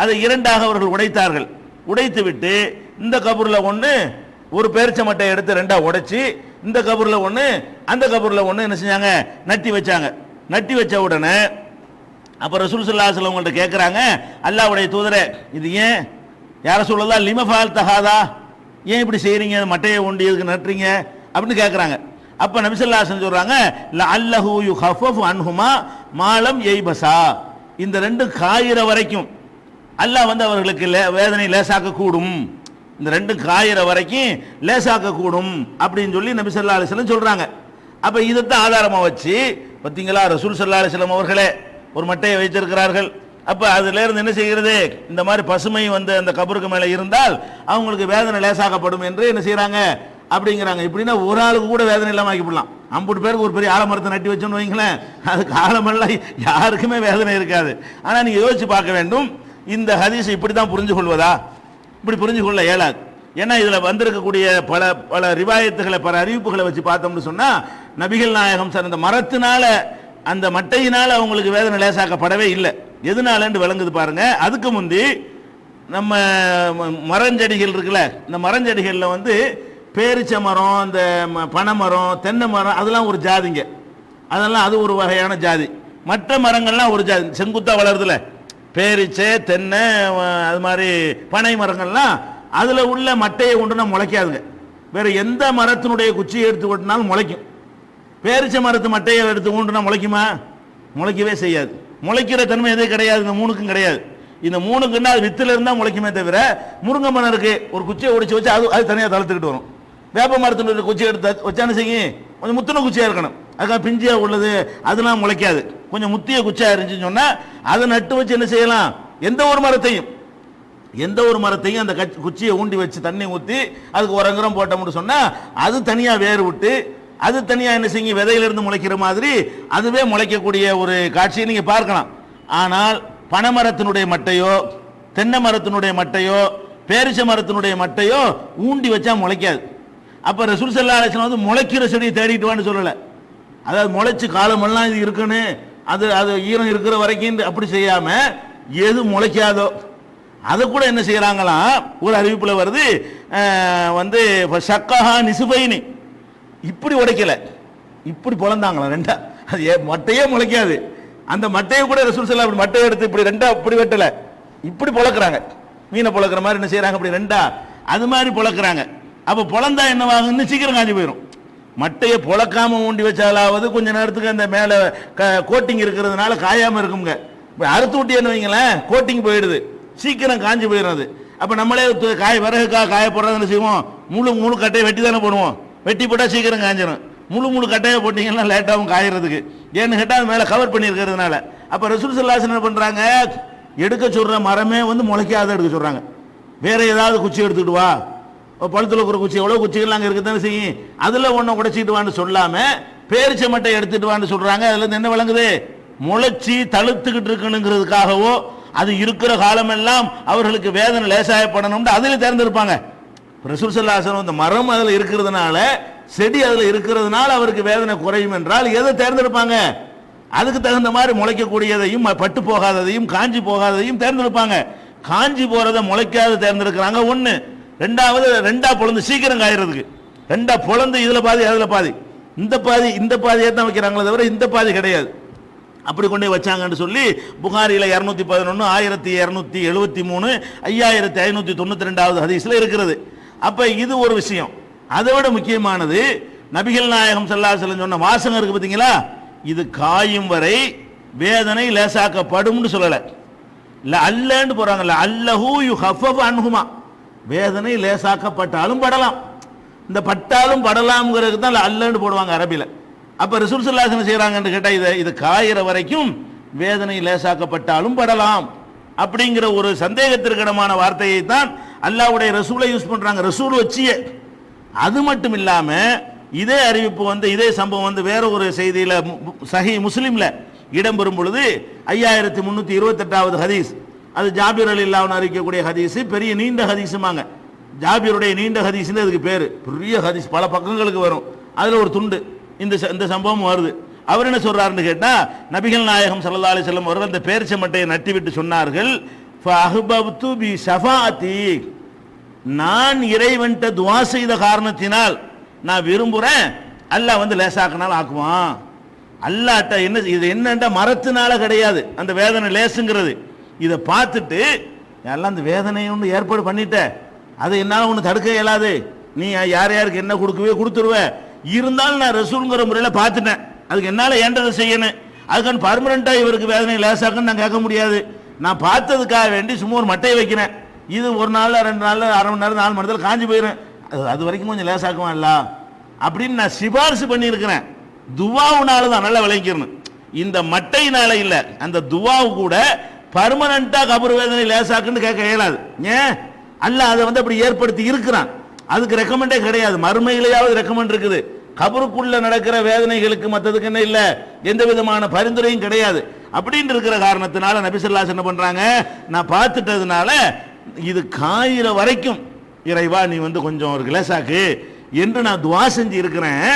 அதை இரண்டாக அவர்கள் உடைத்தார்கள். உடைத்து விட்டு இந்த கபூரில் ஒன்று ஒரு பேரிச்ச மட்டை எடுத்து ரெண்டா உடைச்சி இந்த கபூரில் ஒன்று அந்த கபூரில் ஒன்று என்ன செஞ்சாங்க, நட்டி வச்சாங்க. நட்டி வச்ச உடனே அப்போ ரசூல் ஸல்லல்லாஹு அலைஹி வஸல்லம் அவங்கள்ட்ட கேட்குறாங்க, அல்லாஹ்வுடைய தூதரே இது ஏன் யார சொல்லலாம் லிமஃபால் தஹாதா, ஏன் இப்படி செய்கிறீங்க, மட்டையை ஒண்டி எதுக்கு நட்டுறீங்க அப்படின்னு கேட்குறாங்க. அப்போ நபி ஸல்லல்லாஹு அலைஹி வஸல்லம் சொல்கிறாங்க, லஅல்லஹு யுஹஃபஃபு அன்ஹுமா மாலம் யைபஸா, இந்த ரெண்டு காயிற வரைக்கும் அல்லாஹ் வந்து அவர்களுக்கு வேதனை லேசாக்க கூடும், இந்த ரெண்டு காயிற வரைக்கும் லேசாக்க கூடும் அப்படின்னு சொல்லி நபி ஸல்லல்லாஹு அலைஹி வஸல்லம் சொல்கிறாங்க. அப்போ இதைத்தான் ஆதாரமாக வச்சு பார்த்தீங்களா ரசூல் ஸல்லல்லாஹு அலைஹி வஸல்லம் அவர்களே ஒரு மட்டையை வைத்திருக்கிறார்கள். அப்போ அதுல இருந்து என்ன செய்கிறது, இந்த மாதிரி பசுமை வந்து அந்த கபருக்கு மேலே இருந்தால் அவங்களுக்கு வேதனை லேசாக்கப்படும் என்று என்ன செய்கிறாங்க அப்படிங்கிறாங்க. இப்படின்னா ஒரு ஆளுக்கு கூட வேதனை இல்லாமல் ஆக்கிவிடலாம். 50 பேருக்கு ஒரு பெரிய ஆலமரத்தை நட்டி வச்சோன்னு வைங்களேன், அதுக்கு ஆலமெல்லாம் யாருக்குமே வேதனை இருக்காது. ஆனால் நீங்கள் யோசிச்சு பார்க்க வேண்டும், இந்த ஹதீஸ் இப்படி தான் புரிஞ்சு கொள்வதா? இப்படி புரிஞ்சு கொள்ள இயலாது. ஏன்னா இதில் வந்திருக்கக்கூடிய பல பல ரிவாயத்துகளை பல அறிவிப்புகளை வச்சு பார்த்தோம்னு சொன்னால் நபிகள் நாயகம் சார் அந்த மரத்தினால அந்த மட்டையினால் அவங்களுக்கு வேதனை லேசாக்கப்படவே இல்லை. எதனாலன்னு விளங்குது பாருங்க. அதுக்கு முந்தி நம்ம மரஞ்செடிகள் இருக்குல்ல, இந்த மரஞ்செடிகளில் வந்து பேரிச்ச மரம், இந்த பனை மரம், தென்னை மரம் அதெல்லாம் ஒரு ஜாதிங்க, அதெல்லாம் அது ஒரு வகையான ஜாதி. மற்ற மரங்கள்லாம் ஒரு ஜாதி, செங்குத்தா வளருதுல, பேரிச்சை தென்னை அது மாதிரி பனை மரங்கள்லாம் அதில் உள்ள மட்டையை கொண்டுனா முளைக்காதுங்க. வேற எந்த மரத்தினுடைய குச்சியை எடுத்து கொட்டினாலும் முளைக்கும். பேரிச்ச மரத்து மட்டையை எடுத்து ஊண்டுனா முளைக்குமா? முளைக்கவே செய்யாது. முளைக்கிற தன்மை எதுவும் கிடையாது, இந்த மூணுக்கும் கிடையாது. இந்த மூணுக்குன்னா அது வித்துல இருந்தால் முளைக்குமே தவிர, முருங்கை மரம் இருக்கு ஒரு குச்சியை ஒடிச்சு வச்சு அது தனியாக தளர்த்துக்கிட்டு வரும். வேப்ப மரத்தினுடைய குச்சியை எடுத்து வச்சானு செய்யும், கொஞ்சம் முத்தின குச்சியாக இருக்கணும், அதுக்காக பிஞ்சியா உள்ளது அதெல்லாம் முளைக்காது. கொஞ்சம் முத்திய குச்சியாக இருந்துச்சுன்னு சொன்னால் அதை நட்டு வச்சு என்ன செய்யலாம், எந்த ஒரு மரத்தையும் அந்த குச்சியை ஊண்டி வச்சு தண்ணி ஊற்றி அதுக்கு உரங்குறம் போட்டோம்னு சொன்னால் அது தனியாக வேறு விட்டு அது தனியாக என்ன செய்யும், விதையிலிருந்து முளைக்கிற மாதிரி அதுவே முளைக்கக்கூடிய ஒரு காட்சியை நீங்கள் பார்க்கலாம். ஆனால் பனைமரத்தினுடைய மட்டையோ தென்னை மரத்தினுடைய மட்டையோ பேரிச்ச மரத்தினுடைய மட்டையோ ஊண்டி வச்சா முளைக்காது. அப்போ ரசூல் ஸல்லல்லாஹு அலைஹி வஸல்லம் வந்து முளைக்கிற செடியை தேடிட்டு வான்னு சொல்லலை. அதாவது முளைச்சு காலமெல்லாம் இது இருக்குன்னு அது ஈரம் இருக்கிற வரைக்கும் அப்படி செய்யாமல் எது முளைக்காதோ அதை கூட என்ன செய்கிறாங்களாம், ஒரு அறிவிப்பில் வருது வந்து சக்கஹா நிசுபைனி, இப்படி உடைக்கல இப்படி பொழந்தாங்களாம் ரெண்டா, அது மட்டையே முளைக்காது. அந்த மட்டையை கூட ரசூல் ஸல்லல்லாஹு அலைஹி வஸல்லம் மட்டையை எடுத்து இப்படி ரெண்டா இப்படி வெட்டல, இப்படி பொழக்கிறாங்க, மீனை பொழக்கிற மாதிரி என்ன செய்யறாங்க, இப்படி ரெண்டா அது மாதிரி பொழக்கிறாங்க. அப்போ பொழந்தா என்னவாகுன்னு சீக்கிரம் காஞ்சி போயிடும். மட்டையை பொழக்காம ஊண்டி வச்சாலாவது கொஞ்ச நேரத்துக்கு அந்த மேலே கோட்டிங் இருக்கிறதுனால காயாம இருக்குங்க. அறுத்து விட்டு என்ன வைங்களேன், கோட்டிங் போயிடுது, சீக்கிரம் காஞ்சி போயிடுறது. அப்போ நம்மளே விறகுக்காக காய போடுறது என்ன செய்வோம், முழு கட்டையை வெட்டி தானே போடுவோம், வெட்டி போட்டால் சீக்கிரம் காஞ்சிடும். முழு கட்டையை போட்டிங்கன்னா லேட்டாகவும் காயறதுக்கு, ஏன்னு கேட்டால் அது மேலே கவர் பண்ணியிருக்கிறதுனால. அப்போ ரசூல் ஸல்லல்லாஹு அலைஹி வஸல்லம் என்ன பண்ணுறாங்க, எடுக்க சொல்கிற மரமே வந்து முளைக்காத எடுக்க சொல்கிறாங்க. வேற ஏதாவது குச்சி எடுத்துக்கிட்டு வா, பழுத்துல இருக்கிற குச்சி எவ்வளோ குச்சிகள் அங்கே இருக்குதானே செய்யும், அதில் ஒன்றை உடைச்சிட்டு வான்னு சொல்லாமல் பேரிச்ச மட்டை எடுத்துட்டு வான்னு சொல்கிறாங்க. அதுலேருந்து என்ன விளங்குது, முளைச்சி தழுத்துக்கிட்டு இருக்கணுங்கிறதுக்காகவோ அது இருக்கிற காலமெல்லாம் அவர்களுக்கு வேதனை லேசாயப்படணும்னு அதில் தேர்ந்தெடுப்பாங்க. ரசூல் ஸல்லல்லாஹு அலைஹி வஸல்லம் இந்த மரம் அதில் இருக்கிறதுனால, செடி அதில் இருக்கிறதுனால அவருக்கு வேதனை குறையும் என்றால் எதை தேர்ந்தெடுப்பாங்க, அதுக்கு தகுந்த மாதிரி முளைக்கக்கூடியதையும் பட்டு போகாததையும் காஞ்சி போகாததையும் தேர்ந்தெடுப்பாங்க. காஞ்சி போறதை முளைக்காத தேர்ந்தெடுக்கிறாங்க ஒன்று. ரெண்டாவது ரெண்டா பொழந்து சீக்கிரம் காயறதுக்கு, ரெண்டா பொழந்து இதில் பாதி அதில் பாதி, இந்த பாதியை தான் வைக்கிறாங்களே தவிர இந்த பாதி கிடையாது. அப்படி கொண்டே வச்சாங்கன்னு சொல்லி புகாரியில் 211 1273 5592 ஹதீஸ்ல இருக்கிறது. அப்ப இது ஒரு விஷயம். அதை விட முக்கியமானது நபிகள் நாயகம் ஸல்லல்லாஹு அலைஹி வஸல்லம் சொன்ன வாசகம் இருக்கு பார்த்தீங்களா, இது காயும் வரை வேதனை லேசாக்கப்படும் சொல்லல, அல்லன்னு போறாங்க, அல்லஹு யுஹஃபஃபு அன்ஹுமா, வேதனை லேசாக்கப்பட்டாலும் படலாம், இந்த பட்டாலும் படலாம்ங்கிறது தான் அல்லன்னு போடுவாங்க அரபில. அப்ப ரசூல் ஸல்லல்லாஹு அலைஹி வஸல்லம் செய்றாங்கன்னு கேட்டா இது காயிற வரைக்கும் வேதனை லேசாக்கப்பட்டாலும் படலாம் அப்படிங்கிற ஒரு சந்தேகத்திற்கிடமான வார்த்தையை தான் அல்லாஹ்வுடைய ரசூலை யூஸ் பண்றாங்க, ரசூல் வச்சியே. அது மட்டும் இல்லாம இதே அறிவிப்பு வந்து இதே சம்பவம் வந்து வேற ஒரு செய்தியில சஹீஹ் முஸ்லிம்ல இடம்பெறும் பொழுது 5328 ஹதீஸ், அது ஜாபிர் ரலியல்லாஹு அன்ஹு அறிவிக்கக்கூடிய ஹதீஸ், பெரிய நீண்ட ஹதீஸுமாங்க. ஜாபிருடைய நீண்ட ஹதீஸ்னு அதுக்கு பேர், பெரிய ஹதீஸ், பல பக்கங்களுக்கு வரும். அதில் ஒரு துண்டு இந்த சம்பவம் வருது. அவர் என்ன சொல்றாருன்னு கேட்டா, நபிகள் நாயகம் ஸல்லல்லாஹு அலைஹி வஸல்லம் அவர்கள் அந்த பேரிச்சம்பட்டையை நட்டி விட்டு சொன்னார்கள், ஃபஅஹ்பப்து பி ஷஃபாஅத்தி, நான் இறைவன்ட்ட துஆ செய்த காரணத்தினால் நான் விரும்புறேன் அல்லாஹ் வந்து லேசாக்கினால் ஆக்குவான். அல்லாஹ்ட்ட என்ன இது என்னண்டா மரத்தினால கிடையாது அந்த வேதனை லேசுங்கிறது. இதை பார்த்துட்டு எல்லாம் அந்த வேதனையை ஒன்று ஏற்பாடு பண்ணிட்ட, அதை என்னால் ஒன்று தடுக்க இயலாது, நீ யார் யாருக்கு என்ன கொடுக்கவே கொடுத்துருவ, இருந்தாலும் நான் ரசூலுங்கிற முறையில் பார்த்துட்டேன், அதுக்கு என்னால் ஏண்டதை செய்யணும், அதுக்கான பர்மனெண்ட்டாக இவருக்கு வேதனை லேசாக்குன்னு நான் கேட்க முடியாது, நான் பார்த்ததுக்காக வேண்டி சும்மா ஒரு மட்டையை வைக்கிறேன், இது ஒரு நாள் 2 நாள் அரை மணி நேரம் 4 மணி நேரத்தில் காஞ்சி போயிடும், அது வரைக்கும் கொஞ்சம் லேசாக்குவான் இல்ல அப்படின்னு நான் சிபாரிசு பண்ணியிருக்கிறேன். துவாவுனால தான் நல்லா விளைக்கிறணும், இந்த மட்டையினால இல்லை, அந்த துவாவு கூட பர்மனண்டா கபர் வேதனை லேசாக்குன்னு கேட்க இயலாது. ஏன் அல்லாஹ் அதை வந்து அப்படி ஏற்படுத்தி இருக்கிறான், அதுக்கு ரெக்கமெண்டே கிடையாது, மறுமையிலேயாவது ரெக்கமெண்ட் இருக்குது, கபருக்குள்ள நடக்கிற வேதனைகளுக்கு மற்றதுக்கு என்ன இல்லை, எந்த விதமான பரிந்துரையும் கிடையாது. அப்படின்னு இருக்கிற காரணத்தினால நபி ஸல்லல்லாஹு அலைஹி வஸல்லம் என்ன பண்றாங்க, நான் பார்த்துட்டதுனால இது காயிற வரைக்கும் இறைவா நீ வந்து கொஞ்சம் ஒரு லேசாக்கு என்று நான் துவா செஞ்சு இருக்கிறேன்,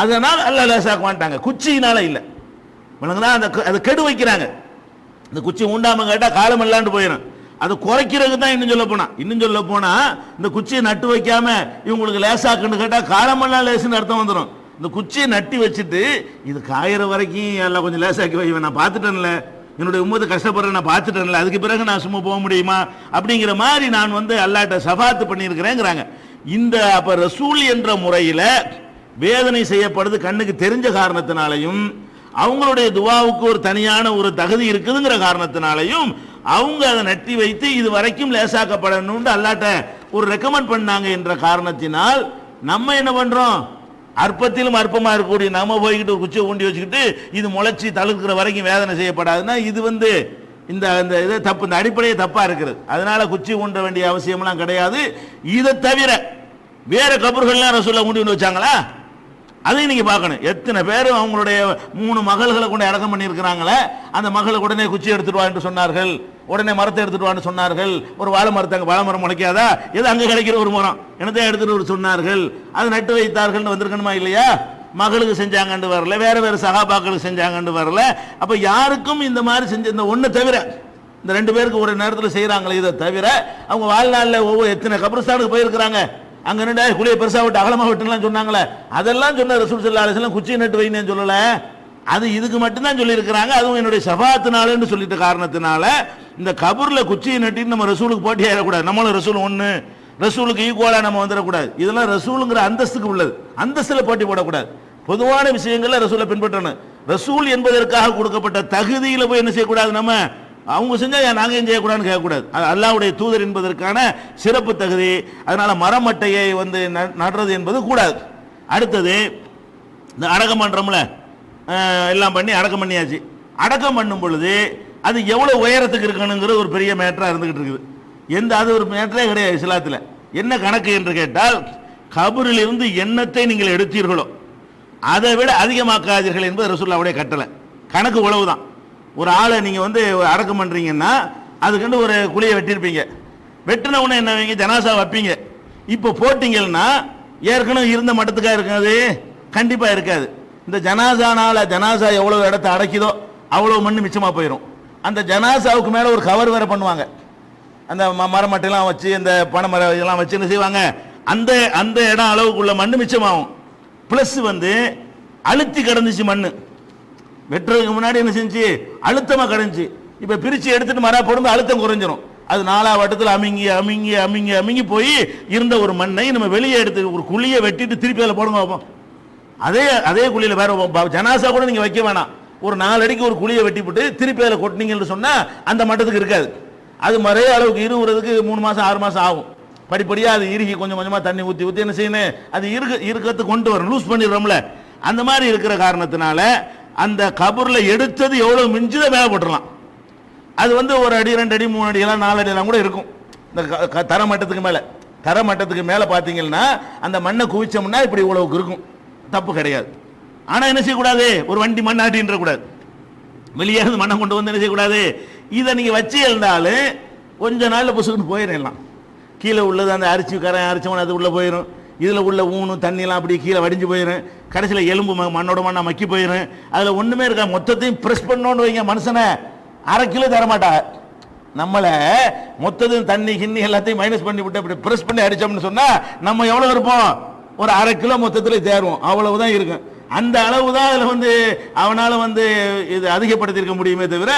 அதனால் அல்லாஹ் லேசாக்குவான்ட்டாங்க, குச்சியினால இல்லை. அதை கெடு வைக்கிறாங்க, இந்த குச்சி உண்டாம கேட்டா காலம் இல்லாண்டு போயிடும், அதை குறைக்கிறதுக்கு தான் இன்னும் சொல்ல போனா இந்த குச்சியை நட்டு வைக்காம இவங்களுக்கு லேசாக்குன்னு கேட்டா காலமெல்லாம் லேசுன்னு அர்த்தம் வந்துடும். இந்த குச்சியை நட்டி வச்சுட்டு இது காயிற வரைக்கும் எல்லாம் கொஞ்சம் லேசாக்கி வைவேன், நான் பார்த்துட்டேன்ல, என்னுடைய உம்மத்தை கஷ்டப்படுறேன் நான் பார்த்துட்டேன்ல, அதுக்கு பிறகு நான் சும்மா போக முடியுமா அப்படிங்கிற மாதிரி நான் வந்து அல்லாஹ்ட்ட ஷஃபாத்து பண்ணியிருக்கிறேங்கிறாங்க. இந்த அப்ப ரசூல் என்ற முறையில் வேதனை செய்யப்படுது கண்ணுக்கு தெரிஞ்ச காரணத்தினாலையும், அவங்களுடைய துவாவுக்கு ஒரு தனியான ஒரு தகுதி இருக்குதுங்கிற காரணத்தினாலையும் அவங்க அதை நட்டி வைத்து இது வரைக்கும் லேசாக்கப்படணும்னு அல்லாஹ்ட்ட ஒரு ரெக்கமெண்ட் பண்ணாங்க என்ற காரணத்தினால் நம்ம என்ன பண்றோம், அற்பத்திலும் அற்பமா இருக்கக்கூடிய நம்ம போய்கிட்டு ஒரு குச்சியை ஊண்டி வச்சுக்கிட்டு இது முளைச்சி தழுக்கிற வரைக்கும் வேதனை செய்யப்படாதுன்னா இது வந்து இந்த இதை தப்பு, இந்த அடிப்படையே தப்பா இருக்கிறது. அதனால குச்சி ஊண்ட வேண்டிய அவசியம்லாம் கிடையாது. இதை தவிர வேற கபர்கள்லாம் ரசூலுல்லாஹ் ஊண்டி வச்சாங்களா, அதையும் நீங்க பார்க்கணும். எத்தனை பேர் அவங்களுடைய 3 மகள்களை கொண்டு அடக்கம் பண்ணியிருக்கிறாங்களே, அந்த மகளை உடனே குச்சி எடுத்துட்டு வா என்று சொன்னார்கள், உடனே மரத்தை எடுத்துட்டு வான்னு சொன்னார்கள். ஒரு வாழை மரம் முளைக்காதா, எது அங்கே கிடைக்கிற ஒரு மரம் என்னத்தை எடுத்துட்டு சொன்னார்கள், அது நட்டு வைத்தார்கள் வந்திருக்கணுமா இல்லையா, மகளுக்கு செஞ்சாங்கன்னு வரல, வேற வேற சகாபாக்களுக்கு செஞ்சாங்கன்னு வரல. அப்ப யாருக்கும் இந்த மாதிரி செஞ்ச இந்த ஒண்ணு தவிர, இந்த 2 பேருக்கு ஒரு நேரத்தில் செய்யறாங்களே, இதை தவிர அவங்க வாழ்நாளில் ஒவ்வொரு எத்தனை கபர்ஸ்தானுக்கு போயிருக்கிறாங்க, அங்க 2 குழியை பெருசா விட்டு அகலமா விட்டுலாம் சொன்னாங்களே, அதெல்லாம் சொன்ன ரசூல் ஸல்லல்லாஹு அலைஹி வஸல்லம் குச்சி நட்டு வைன்னு சொல்லல, அது இதுக்கு மட்டும்தான் சொல்லி இருக்கிறாங்க. அதுவும் என்னுடைய ஷஃபாஅத்துனாலன்னு சொல்லிட்ட காரணத்தினால இந்த கபூர்ல குச்சியை நட்டின்னு நம்ம ரசூலுக்கு போட்டி ஆயிடக்கூடாது. நம்மளும் ரசூல் ஒன்று, ரசூலுக்கு ஈக்குவலா நம்ம வந்துடக்கூடாது. இதெல்லாம் ரசூலுங்கிற அந்தஸ்துக்கு உள்ளது, அந்தஸ்துல போட்டி போடக்கூடாது. பொதுவான விஷயங்கள்ல ரசூலை பின்பற்றணும். ரசூல் என்பதற்காக கொடுக்கப்பட்ட தகுதியில போய் என்ன செய்யக்கூடாது, நம்ம அவங்க செஞ்சா நாங்க ஏன் செய்யக்கூடாதுன்னு கேட்கக்கூடாது. அல்லாஹ்வுடைய தூதர் என்பதற்கான சிறப்பு தகுதி. அதனால மரமட்டையை வந்து நடுறது என்பது கூடாது. அடுத்தது இந்த அடக்கம் பண்றோம்ல, எல்லாம் பண்ணி அடக்கம் பண்ணியாச்சு. அடக்கம் பண்ணும் பொழுது அது எவ்வளவு உயரத்துக்கு இருக்கணுங்கிற ஒரு பெரிய மேட்டரா இருந்துகிட்டு இருக்குது. அது ஒரு மேட்டரே கிடையாது இஸ்லாத்தில். என்ன கணக்கு என்று கேட்டால், கபரில் இருந்து எண்ணத்தை நீங்கள் எடுத்தீர்களோ அதை விட அதிகமாக்காதீர்கள் என்பது ரசூலுல்லாஹ்வுடைய கட்டளை. கணக்கு உழவுதான். ஒரு ஆளை நீங்க வந்து அடக்கம் பண்றீங்கன்னா அதுக்கு ஒரு குழியை வெட்டியிருப்பீங்க, வெட்டின உடனே என்ன வைங்க, ஜனாசா வைப்பீங்க. இப்போ போட்டீங்கன்னா ஏற்கனவே இருந்த மட்டத்துக்காக இருக்காது, கண்டிப்பா இருக்காது. இந்த ஜனாசா எவ்வளவு இடத்தை அடைக்குதோ அவ்வளவு மண்ணு மிச்சமா போயிடும். அந்த ஜனாசாவுக்கு மேல ஒரு கவர் வேற பண்ணுவாங்க, அந்த மரமட்டையெல்லாம் வச்சு, அந்த பனை மரம் இதெல்லாம் வச்சு என்ன செய்வாங்க, அந்த அந்த இடம் அளவுக்குள்ள மண்ணு மிச்சமாகும். பிளஸ் வந்து அழுத்தி கிடந்துச்சு மண்ணு, வெட்டுறதுக்கு முன்னாடி என்ன செஞ்சு அழுத்தமா கிடந்துச்சு. இப்ப பிரிச்சு எடுத்துட்டு மரா போடும்போது அழுத்தம் குறைஞ்சிரும். அது 4ஆம் வட்டத்தில் அமிங்கி அமிங்கி அமிங்கி அமிங்கி போய் இருந்த ஒரு மண்ணை நம்ம வெளியே எடுத்து ஒரு குழியை வெட்டிட்டு திருப்பி அதில் போடுங்க வைப்போம். அதே குழியில வேற ஜனாசா கூட நீங்க வைக்க வேணாம், ஒரு 4 அடிக்கு ஒரு குழியை வெட்டி போட்டு திருப்பி அதில் கொட்டினீங்கன்னு சொன்னா அந்த மட்டத்துக்கு இருக்காது. அது மறைய அளவுக்கு இருவுறதுக்கு 3 மாசம் 6 மாசம் ஆகும். படிப்படியா அது இறுகி கொஞ்சம் கொஞ்சமா தண்ணி ஊற்றி ஊற்றி என்ன செய்யணும், அது இருக்கத்து கொண்டு வரும், லூஸ் பண்ணிடுறோம்ல. அந்த மாதிரி இருக்கிற காரணத்தினால அந்த கபூர்ல எடுத்தது எவ்வளவு மிஞ்சுதை மேலே போட்டுடலாம். அது வந்து 1 அடி 2 அடி 3 அடி எல்லாம் 4 அடி எல்லாம் கூட இருக்கும். இந்த தரமட்டத்துக்கு மேல பாத்தீங்கன்னா அந்த மண்ணை குவிச்சோம்னா இப்படி இவ்வளவுக்கு இருக்கும், தப்பு கிடையாது. ஆனா என்ன செய்யக்கூடாது, ஒரு வண்டி மண் ஆட்டின்ற கூடாது, வெளியே இருந்து மண்ணை கொண்டு வந்து என்ன செய்யக்கூடாது. இதை நீங்க வச்சு இருந்தாலும் கொஞ்ச நாள்ல புசுக்குன்னு போயிடலாம். கீழே உள்ளது அந்த அரிச்சவன் அது உள்ளே போயிடும். இதில் உள்ள ஊனு தண்ணியெல்லாம் அப்படி கீழே வடிஞ்சு போயிடும். கடைசியில் எலும்பு மண்ணோட மண்ணா மக்கி போயிடும். அதில் ஒன்றுமே இருக்கா. மொத்தத்தையும் ப்ரெஸ் பண்ணோன்னு வைங்க, மனுஷனை அரை கிலோ தரமாட்டாங்க. நம்மளை மொத்தத்தையும் தண்ணி கிண்ணி எல்லாத்தையும் மைனஸ் பண்ணி விட்டு அப்படி ப்ரெஸ் பண்ணி அடித்தோம்னு சொன்னால் நம்ம எவ்வளோ இருப்போம்? ஒரு அரை கிலோ மொத்தத்தில் தேருவோம். அவ்வளவுதான் இருக்கும். அந்த அளவு தான் அதில் அவனால் இது அதிகப்படுத்தியிருக்க முடியுமே தவிர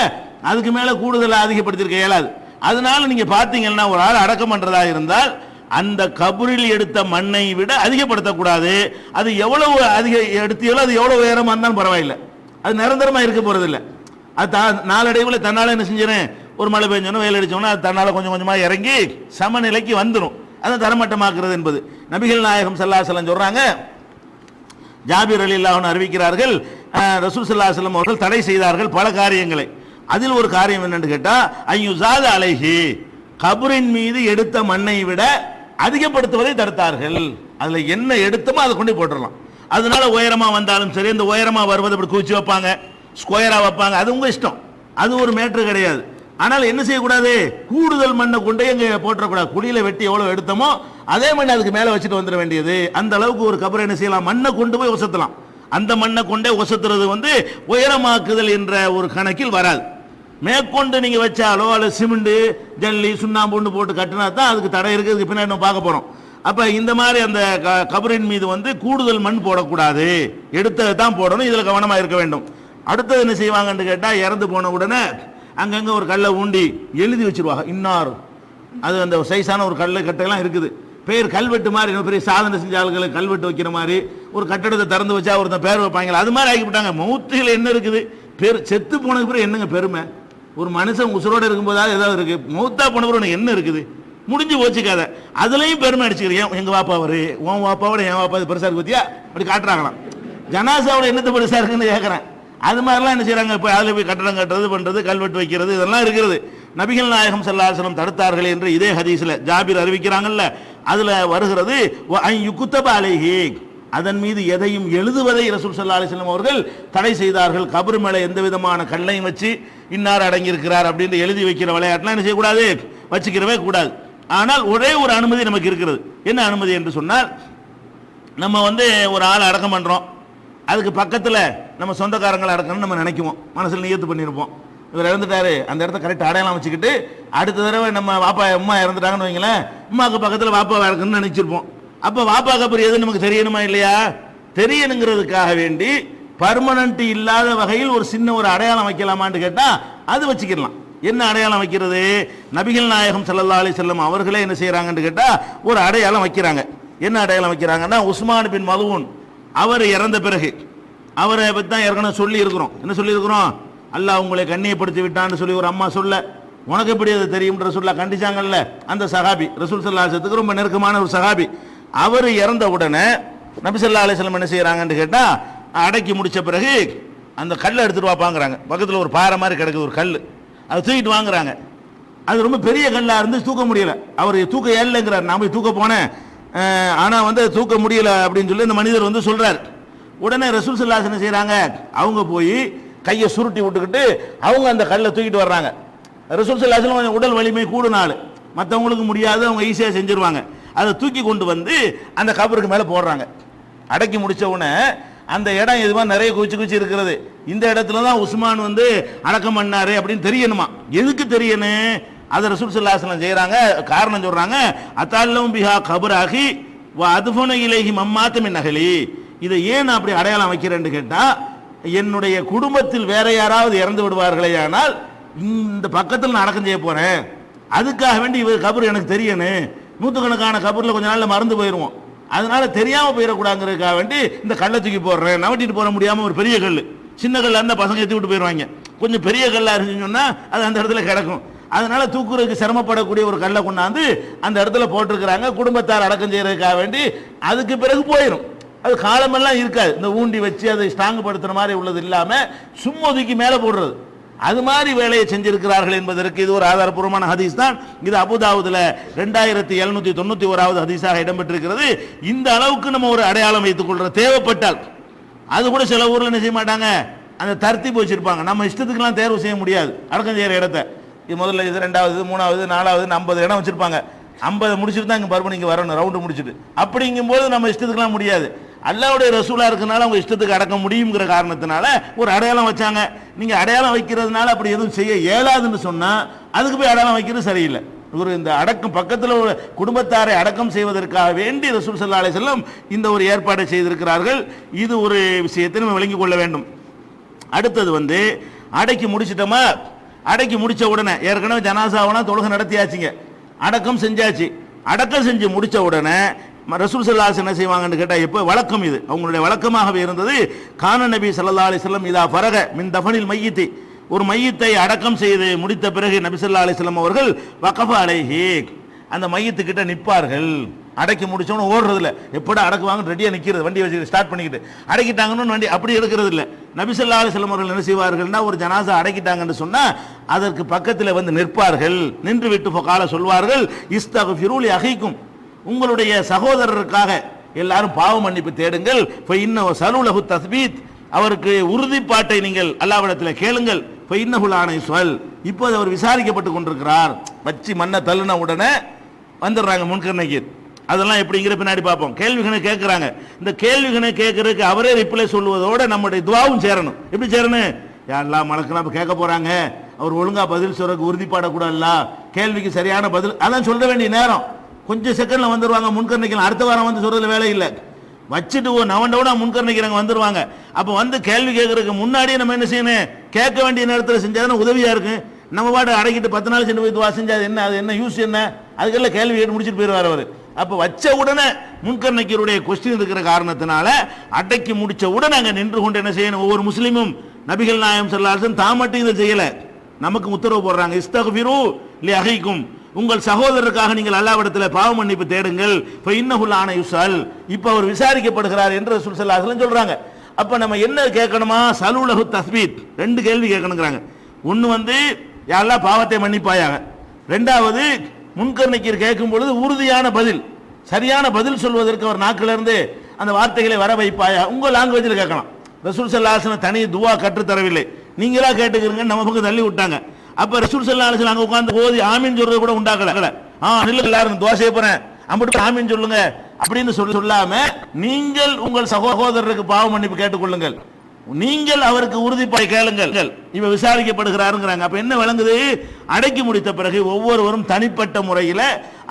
அதுக்கு மேலே கூடுதலாக அதிகப்படுத்தியிருக்க இயலாது. அதனால நீங்கள் பார்த்தீங்கன்னா ஒரு ஆள் அடக்கம் பண்ணுறதா இருந்தால் அந்த கபரில் எடுத்த மண்ணை விட அதிகப்படுத்தக்கூடாது. அது எவ்வளவு அதிக எடுத்தியோ அது எவ்வளவு உயரமாக இருந்தாலும் பரவாயில்லை, அது நிரந்தரமாக இருக்க போகிறதில்லை. அது நாளடைவில் தன்னால் என்ன செஞ்சிடும், ஒரு மழை பெஞ்சோன்னா வெயில் அடிச்சோன்னா அது தன்னால் கொஞ்சம் கொஞ்சமாக இறங்கி சமநிலைக்கு வந்துடும். அதை தரமட்டமாக்குறது என்பது நபிகள் நாயகம் ஸல்லல்லாஹு அலைஹி வஸல்லம் சொல்கிறாங்க. ஜாபிர் ரலியல்லாஹு அன்ஹு அறிவிக்கிறார்கள், ரசூல் ஸல்லல்லாஹு அலைஹி வஸல்லம் அவர்கள் தடை செய்தார்கள் பல காரியங்களை. அதில் ஒரு காரியம் என்னன்னு கேட்டால் ஐயுஸாத அலைஹி, கபரின் மீது எடுத்த மண்ணை விட அதிகப்படுத்துவதை தடுத்தார்கள். அதில் என்ன எடுத்தமோ அதை கொண்டு போட்டுடலாம். அதனால உயரமாக வந்தாலும் சரி, இந்த உயரமாக வருவதை இப்படி குவிச்சு வைப்பாங்க, ஸ்கொயராக வைப்பாங்க, அது உங்கள் இஷ்டம், அது ஒரு மேட்ரு கிடையாது. ஆனால் என்ன செய்யக்கூடாது, கூடுதல் மண்ணை கொண்டே இங்கே போட்டுறக்கூடாது. குழியில் வெட்டி எவ்வளோ எடுத்தோமோ அதே மண்ணை அதுக்கு மேலே வச்சுட்டு வந்துட வேண்டியது. அந்த அளவுக்கு ஒரு கபரை என்ன செய்யலாம், மண்ணை கொண்டு போய் ஒசத்தலாம். அந்த மண்ணை கொண்டே ஒசத்துறது உயரமாக்குதல் என்ற ஒரு கணக்கில் வராது. மேற்கொண்டு நீங்கள் வச்சாலோ அல்லது சிமெண்ட் ஜல்லி சுண்ணாம்புன்னு போட்டு கட்டினா தான் அதுக்கு தடை இருக்குது. பின்னாடி நம்ம பார்க்க போகிறோம். அப்போ இந்த மாதிரி அந்த கபரின் மீது கூடுதல் மண் போடக்கூடாது, எடுத்ததை தான் போடணும். இதில் கவனமாக இருக்க வேண்டும். அடுத்தது என்ன செய்வாங்கன்னு கேட்டால், இறந்து போன உடனே அங்கங்கே ஒரு கல்லை ஊண்டி எழுதி வச்சிருவாங்க இன்னார். அது அந்த சைஸான ஒரு கட்டையெல்லாம் இருக்குது. பேர் கல்வெட்டு மாதிரி, பெரிய சாதனை செஞ்ச ஆளுகளுக்கு கல்வெட்டு வைக்கிற மாதிரி ஒரு கட்டடத்தை திறந்து வச்சா ஒருத்தன் பேர் வைப்பாங்களா, அது மாதிரி ஆக்கிவிட்டாங்க. மௌத்தில் என்ன இருக்குது, பேர் செத்து போனதுக்கு பிறகு என்னங்க பெருமை? ஒரு மனுஷன் உசுரோடு இருக்கும்போதாவது ஏதாவது இருக்குது, மௌத்தா போன பிறகு என்ன இருக்குது, முடிஞ்சு போச்சுக்காத. அதுலேயும் பெருமை அடிச்சுக்கிறேன். எங்கள் வாப்பா அவரு, உன் வாப்பாவோட என் வாப்பா இது பெருசாக இருக்கு பற்றியா அப்படி காட்டுறாங்களாம். ஜனாசாவோட என்னத்தை பெருசாக இருக்குன்னு கேட்குறேன். அது மாதிரிலாம் என்ன செய்கிறாங்க, இப்போ அதில் போய் கட்டடம் கட்டுறது பண்ணுறது, கல்வெட்டு வைக்கிறது, இதெல்லாம் இருக்கிறது. நபிகள் நாயகம் ஸல்லல்லாஹு அலைஹி வஸல்லம் தடுத்தார்கள் என்று இதே ஹதீஸில் ஜாபிர் அறிவிக்கிறாங்கல்ல, அதில் வருகிறது யுக்தப அலைஹி, அதன் மீது எதையும் எழுதுவதை ரசூல் ஸல்லல்லாஹு அலைஹி வஸல்லம் அவர்கள் தடை செய்தார்கள். கபர் மேலே எந்த விதமான கல்லையும் வச்சு இன்னார் அடங்கியிருக்கிறார் அப்படின்னு எழுதி வைக்கிற விளையாட்டுலாம் என்ன செய்யக்கூடாது, வச்சுக்கிறவே கூடாது. ஆனால் ஒரே ஒரு அனுமதி நமக்கு இருக்கிறது. என்ன அனுமதி என்று சொன்னால், நம்ம ஒரு ஆளை அடக்கம் பண்ணுறோம், அதுக்கு பக்கத்தில் நம்ம சொந்தக்காரங்களை அடக்கணும்னு நம்ம நினைக்குவோம், மனசில் நியத்து பண்ணியிருப்போம். இவர் இறந்துட்டாரு, அந்த இடத்த கரெக்டாக அடையாளம் வச்சுக்கிட்டு அடுத்த தடவை நம்ம வாப்பா அம்மா இறந்துட்டாங்கன்னு வைங்களேன், அம்மாவுக்கு பக்கத்தில் வாப்பா இறக்கணும்னு நினச்சிருப்போம். அப்போ வாப்பா கபர் எது நமக்கு தெரியணுமா இல்லையா? தெரியணுங்கிறதுக்காக வேண்டி பர்மனன்ட் இல்லாத வகையில் ஒரு சின்ன ஒரு அடையாளம் வைக்கலாமான்னு கேட்டால் அது வச்சுக்கலாம். என்ன அடையாளம் வைக்கிறது? நபிகள் நாயகம் ஸல்லல்லாஹு அலைஹி வஸல்லம் அவர்களே என்ன செய்கிறாங்கன்னு கேட்டால் ஒரு அடையாளம் வைக்கிறாங்க. என்ன அடையாளம் வைக்கிறாங்கன்னா, உஸ்மான் பின் மதுன் அவர் இறந்த பிறகு, அவரை பற்றி தான் ஏற்கனவே சொல்லி இருக்கிறோம். என்ன சொல்லியிருக்கிறோம்? அல்லாஹ் உங்களை கண்ணியப்படுத்தி விட்டான்னு சொல்லி ஒரு அம்மா சொல்ல, உனக்கு எப்படி அது தெரியும்ன்ற சொல்ல கண்டிச்சாங்கல்ல, அந்த சஹாபி ரசூல் ஸல்லல்லாஹு அலைஹி வஸல்லம் ரொம்ப நெருக்கமான ஒரு சஹாபி. அவர் இறந்த உடனே நபி ஸல்லல்லாஹு அலைஹி வஸல்லம் என்ன செய்கிறாங்கன்னு கேட்டால், அடக்கி முடித்த பிறகு அந்த கல்லை எடுத்துகிட்டு வாப்பாங்கிறாங்க. பக்கத்தில் ஒரு பாறை மாதிரி கிடக்குது ஒரு கல், அதை தூக்கிட்டு வாங்குறாங்க. அது ரொம்ப பெரிய கல்லாக இருந்து தூக்க முடியல. அவர் தூக்க ஏறலைங்கிறார். நான் போய் தூக்க போனேன், ஆனால் தூக்க முடியல அப்படின்னு சொல்லி இந்த மனிதர் சொல்கிறார். உடனே ரசூல் ஸல்லல்லாஹு அலைஹி வஸல்லம் என்ன செய்கிறாங்க, அவங்க போய் கையை சுருட்டி விட்டுக்கிட்டு அவங்க அந்த கல்லை தூக்கிட்டு வர்றாங்க. ரசூல் ஸல்லல்லாஹு அலைஹி வஸல்லம் உடல் வலிமை கூடுனாள், மற்றவங்களுக்கு முடியாது, அவங்க ஈஸியாக செஞ்சிருவாங்க. அதை தூக்கி கொண்டு அந்த கபருக்கு மேலே போடுறாங்க. அடக்கி முடித்த உடனே அந்த இடம் எதுவாக நிறைய குச்சி இருக்கிறது. இந்த இடத்துல தான் உஸ்மான் அடக்கம் பண்ணாரு அப்படின்னு தெரியணுமா? எதுக்கு தெரியணும்? அதை ரசூல் ஸல்லல்லாஹு அலைஹி வஸல்லம் செய்கிறாங்க. காரணம் சொல்கிறாங்க, அத்தால்லும் பிஹா கபராகி வ அதுஃபன இலைஹி மம்மாத்த மின் அஹ்லி. இதை ஏன் அப்படி அடையாளம் வைக்கிறேன்னு கேட்டால், என்னுடைய குடும்பத்தில் வேற யாராவது இறந்து விடுவார்களே, ஆனால் இந்த பக்கத்தில் நான் அடக்கம் செய்ய போகிறேன், அதுக்காக வேண்டி இவர் கபர் எனக்கு தெரியணும். நூற்றுக்கணக்கான கபரில் கொஞ்ச நாளில் மறந்து போயிடுவோம், அதனால தெரியாமல் போயிடக்கூடாதுங்கிறதுக்காக வேண்டி இந்த கல்லை தூக்கி போடுறேன். நவட்டிட்டு போட முடியாமல் ஒரு பெரிய கல், சின்ன கல்லாக இருந்தால் பசங்க ஏற்றி விட்டு போயிடுவாங்க, கொஞ்சம் பெரிய கல்லாக இருந்துன்னு சொன்னால் அது அந்த இடத்துல கிடக்கும். அதனால தூக்குறதுக்கு சிரமப்படக்கூடிய ஒரு கல்லை கொண்டாந்து அந்த இடத்துல போட்டிருக்கிறாங்க, குடும்பத்தார் அடக்கம் செய்யறதுக்காக வேண்டி. அதுக்கு பிறகு போயிடும், அது காலமெல்லாம் இருக்காது. இந்த ஊண்டி வச்சு அதை ஸ்ட்ராங் படுத்துற மாதிரி உள்ளது இல்லாமல் சும்மா ஒதுக்கி மேலே போடுறது, அது மாதிரி வேலையை செஞ்சிருக்கிறார்கள் என்பதற்கு இது ஒரு ஆதாரபூர்வமான ஹதீஸ் தான். இது அபூதாவுதுல 2791வது ஹதீஸாக இடம்பெற்றிருக்கிறது. இந்த அளவுக்கு நம்ம ஒரு அடையாளம் வைத்துக் கொள்ற தேவைப்பட்டால், அது கூட சில ஊரில் என்ன செய்ய மாட்டாங்க, அந்த தர்த்தீப் வச்சிருப்பாங்க. நம்ம இஷ்டத்துக்குலாம் தேர்வு செய்ய முடியாது அடக்கம் செய்கிற இடத்த. இது முதல்ல, இது ரெண்டாவது, மூணாவது, நாலாவது, 50 இடம் வச்சிருப்பாங்க. 50 முடிச்சுட்டு தான் இங்கே பர்மன் இங்கே வரணும், ரவுண்டு முடிச்சுட்டு. அப்படிங்கும்போது நம்ம இஷ்டத்துக்குலாம் முடியாது. அல்லாஹ்வுடைய ரசூலா இருக்கனால அவங்க இஷ்டத்துக்கு அடக்க முடியுங்கிற காரணத்தினால ஒரு அடையாளம் வச்சாங்க. நீங்க அடையாளம் வைக்கிறதுனால அப்படி எதுவும் செய்ய இயலாதுன்னு சொன்னா அதுக்கு போய் அடையாளம் வைக்கிறது சரியில்லை. ஒரு இந்த அடக்கம் பக்கத்தில் உள்ள குடும்பத்தாரை அடக்கம் செய்வதற்காக வேண்டி ரசூல் ஸல்லல்லாஹு அலைஹி வஸல்லம் இந்த ஒரு ஏற்பாடை செய்திருக்கிறார்கள். இது ஒரு விஷயத்தை நம்ம விளங்கிக் கொள்ள வேண்டும். அடுத்தது அடக்கி முடிச்சிட்டோமா, அடக்கி முடிச்ச உடனே ஏற்கனவே ஜனாசாவனா தொழுகை நடத்தியாச்சுங்க, அடக்கம் செஞ்சாச்சு. அடக்கம் செஞ்சு முடிச்ச உடனே ரசூல் ஸல்லல்லாஹு அலைஹி வஸல்லம் என்ன செய்வாங்கன்னு கேட்டால், எப்போ வழக்கம், இது அவங்களுடைய வழக்கமாகவே இருந்தது. கான நபி ஸல்லல்லாஹு அலைஹி வஸல்லம் இதா ஃபரக மின் தஃபனில் மையித்தி, ஒரு மையத்தை அடக்கம் செய்து முடித்த பிறகு நபி ஸல்லல்லாஹு அலைஹி வஸல்லம் அவர்கள் வகஃப அலைஹி, அந்த மையத்துக்கிட்ட நிற்பார்கள். அடக்கி முடிச்சோன்னு ஓடுறதில்ல, எப்படா அடக்குவாங்க ரெடியாக நிற்கிறது, வண்டி வச்சு ஸ்டார்ட் பண்ணிக்கிட்டு அடக்கிட்டாங்கன்னு வண்டி அப்படி எடுக்கிறது இல்லை. நபி ஸல்லல்லாஹு அலைஹி வஸல்லம் அவர்கள் என்ன செய்வார்கள்னா, ஒரு ஜனாசா அடக்கிட்டாங்கன்னு சொன்னால் அதற்கு பக்கத்தில் நிற்பார்கள். நின்று விட்டு ஃபகால சொல்வார்கள், இஸ்தக்ஃபிரு லி அஹீக்கும், உங்களுடைய சகோதரருக்காக எல்லாரும் பாவ மன்னிப்பு தேடுங்கள். ஃபஇன்னஹு ஸலூலஹு தஸ்பீத், அவருக்கு உறுதிப்பாட்டை நீங்கள் அல்லாஹ்விடத்தில் கேளுங்கள். ஃபஇன்னஹு லான யுஸ்அல், இப்போது அவர் விசாரிக்கப்பட்டு கொண்டிருக்கிறார். வச்சு மண்ணை தள்ளுன உடனே வந்துடுறாங்க முன்கர் நக்கீர். அதெல்லாம் எப்படிங்கிற பின்னாடி பார்ப்போம். கேள்விகளை கேட்குறாங்க. இந்த கேள்விகளை கேட்கறதுக்கு அவரே ரிப்ளை சொல்வதோட நம்முடைய துவாவும் சேரணும். எப்படி சேரணும்? யாரெல்லாம் மலக்கெல்லாம் இப்போ கேட்க போறாங்க, அவர் ஒழுங்கா பதில் சொல்றதுக்கு உறுதிப்பாடக்கூடாதுல்ல, கேள்விக்கு சரியான பதில் அதான் சொல்ல வேண்டிய நேரம். கொஞ்சம் செகண்ட்ல வந்துருவாங்க முன்கர் நிக்கலாம். அடுத்த வாரம் வந்து சொல்றதுல வேலை இல்லை. வச்சுட்டு நவண்டவுனா முன்கர் நிக்கிறாங்க வந்துருவாங்க. அப்போ வந்து கேள்வி கேட்கறதுக்கு முன்னாடியே நம்ம என்ன செய்யணும்? கேட்க வேண்டிய நேரத்தில் செஞ்சாதான் உதவியா இருக்கு. நம்ம பாட்டு அடக்கிட்டு 10 நாள் சென்று போய் துவா செஞ்சா என்ன, அது என்ன யூஸ் என்ன? அதுக்கெல்லாம் கேள்வி கேட்டு முடிச்சுட்டு போயிடுவார் அவர். அப்போ வச்ச உடனே முன்கர் நக்கீருடைய கொஸ்டின் இருக்கிற காரணத்தினால அடக்கி முடிச்ச உடனே அங்கே நின்று கொண்டு என்ன செய்யணும்? ஒவ்வொரு முஸ்லீமும் நபிகள் நாயகம் ஸல்லல்லாஹு அலைஹி வஸல்லம் தான் மட்டும் இதை செய்யல, நமக்கு உத்தரவு போடுறாங்க. இஸ்தக்ஃபிரு லி அஹீக்கும், உங்கள் சகோதரருக்காக நீங்கள் அல்லாஹ்விடத்தில் பாவ மன்னிப்பு தேடுங்கள். ஃபஇன்னஹு லான யுஸ்அல், இப்போ அவர் விசாரிக்கப்படுகிறார் என்று ரசூல் ஸல்லல்லாஹு அலைஹி வஸல்லம் சொல்றாங்க. அப்ப நம்ம என்ன கேட்கணுமா? ஸலூலஹு தஸ்பீத், 2 கேள்வி கேட்கணுங்கிறாங்க. ஒன்று யாரெல்லாம் பாவத்தை மன்னிப்பாயாக, 2வது முன்கர் நக்கீர் கேட்கும் பொழுது உறுதியான பதில், சரியான பதில் சொல்வதற்கு அவர் நாக்கிலிருந்து அந்த வார்த்தைகளை வர வைப்பாயா. உங்கள் லாங்குவேஜில் கேட்கலாம். ரசூல் ஸல்லல்லாஹு அலைஹி வஸல்லம் தனி துவா கற்றுத்தரவில்லை, நீங்களா கேட்டுக்கிறீங்க, நம்ம பக்கம் தள்ளி விட்டாங்க. அப்ப ரசூல் ஸல்லல்லாஹு அலைஹி வஸல்லம் அங்க உட்கார்ந்து ஓதி ஆமீன் சொல்றது கூட உண்டாக்கல. எல்லாரும் துவா செய்ய போறேன் அம்பட்டு ஆமீன் சொல்லுங்க அப்படின்னு சொல்லாம, நீங்கள் உங்கள் சகோதரருக்கு பாவ மன்னிப்பு கேட்டுக்கொள்ளுங்கள், நீங்கள் அவருக்கு உறுதிப்பாய் கேளுங்கள், இவ விசாரிக்கப்படுகிறாருங்கிறாங்க. அப்ப என்ன விளங்குது? அடக்கி முடித்த பிறகு ஒவ்வொருவரும் தனிப்பட்ட முறையில்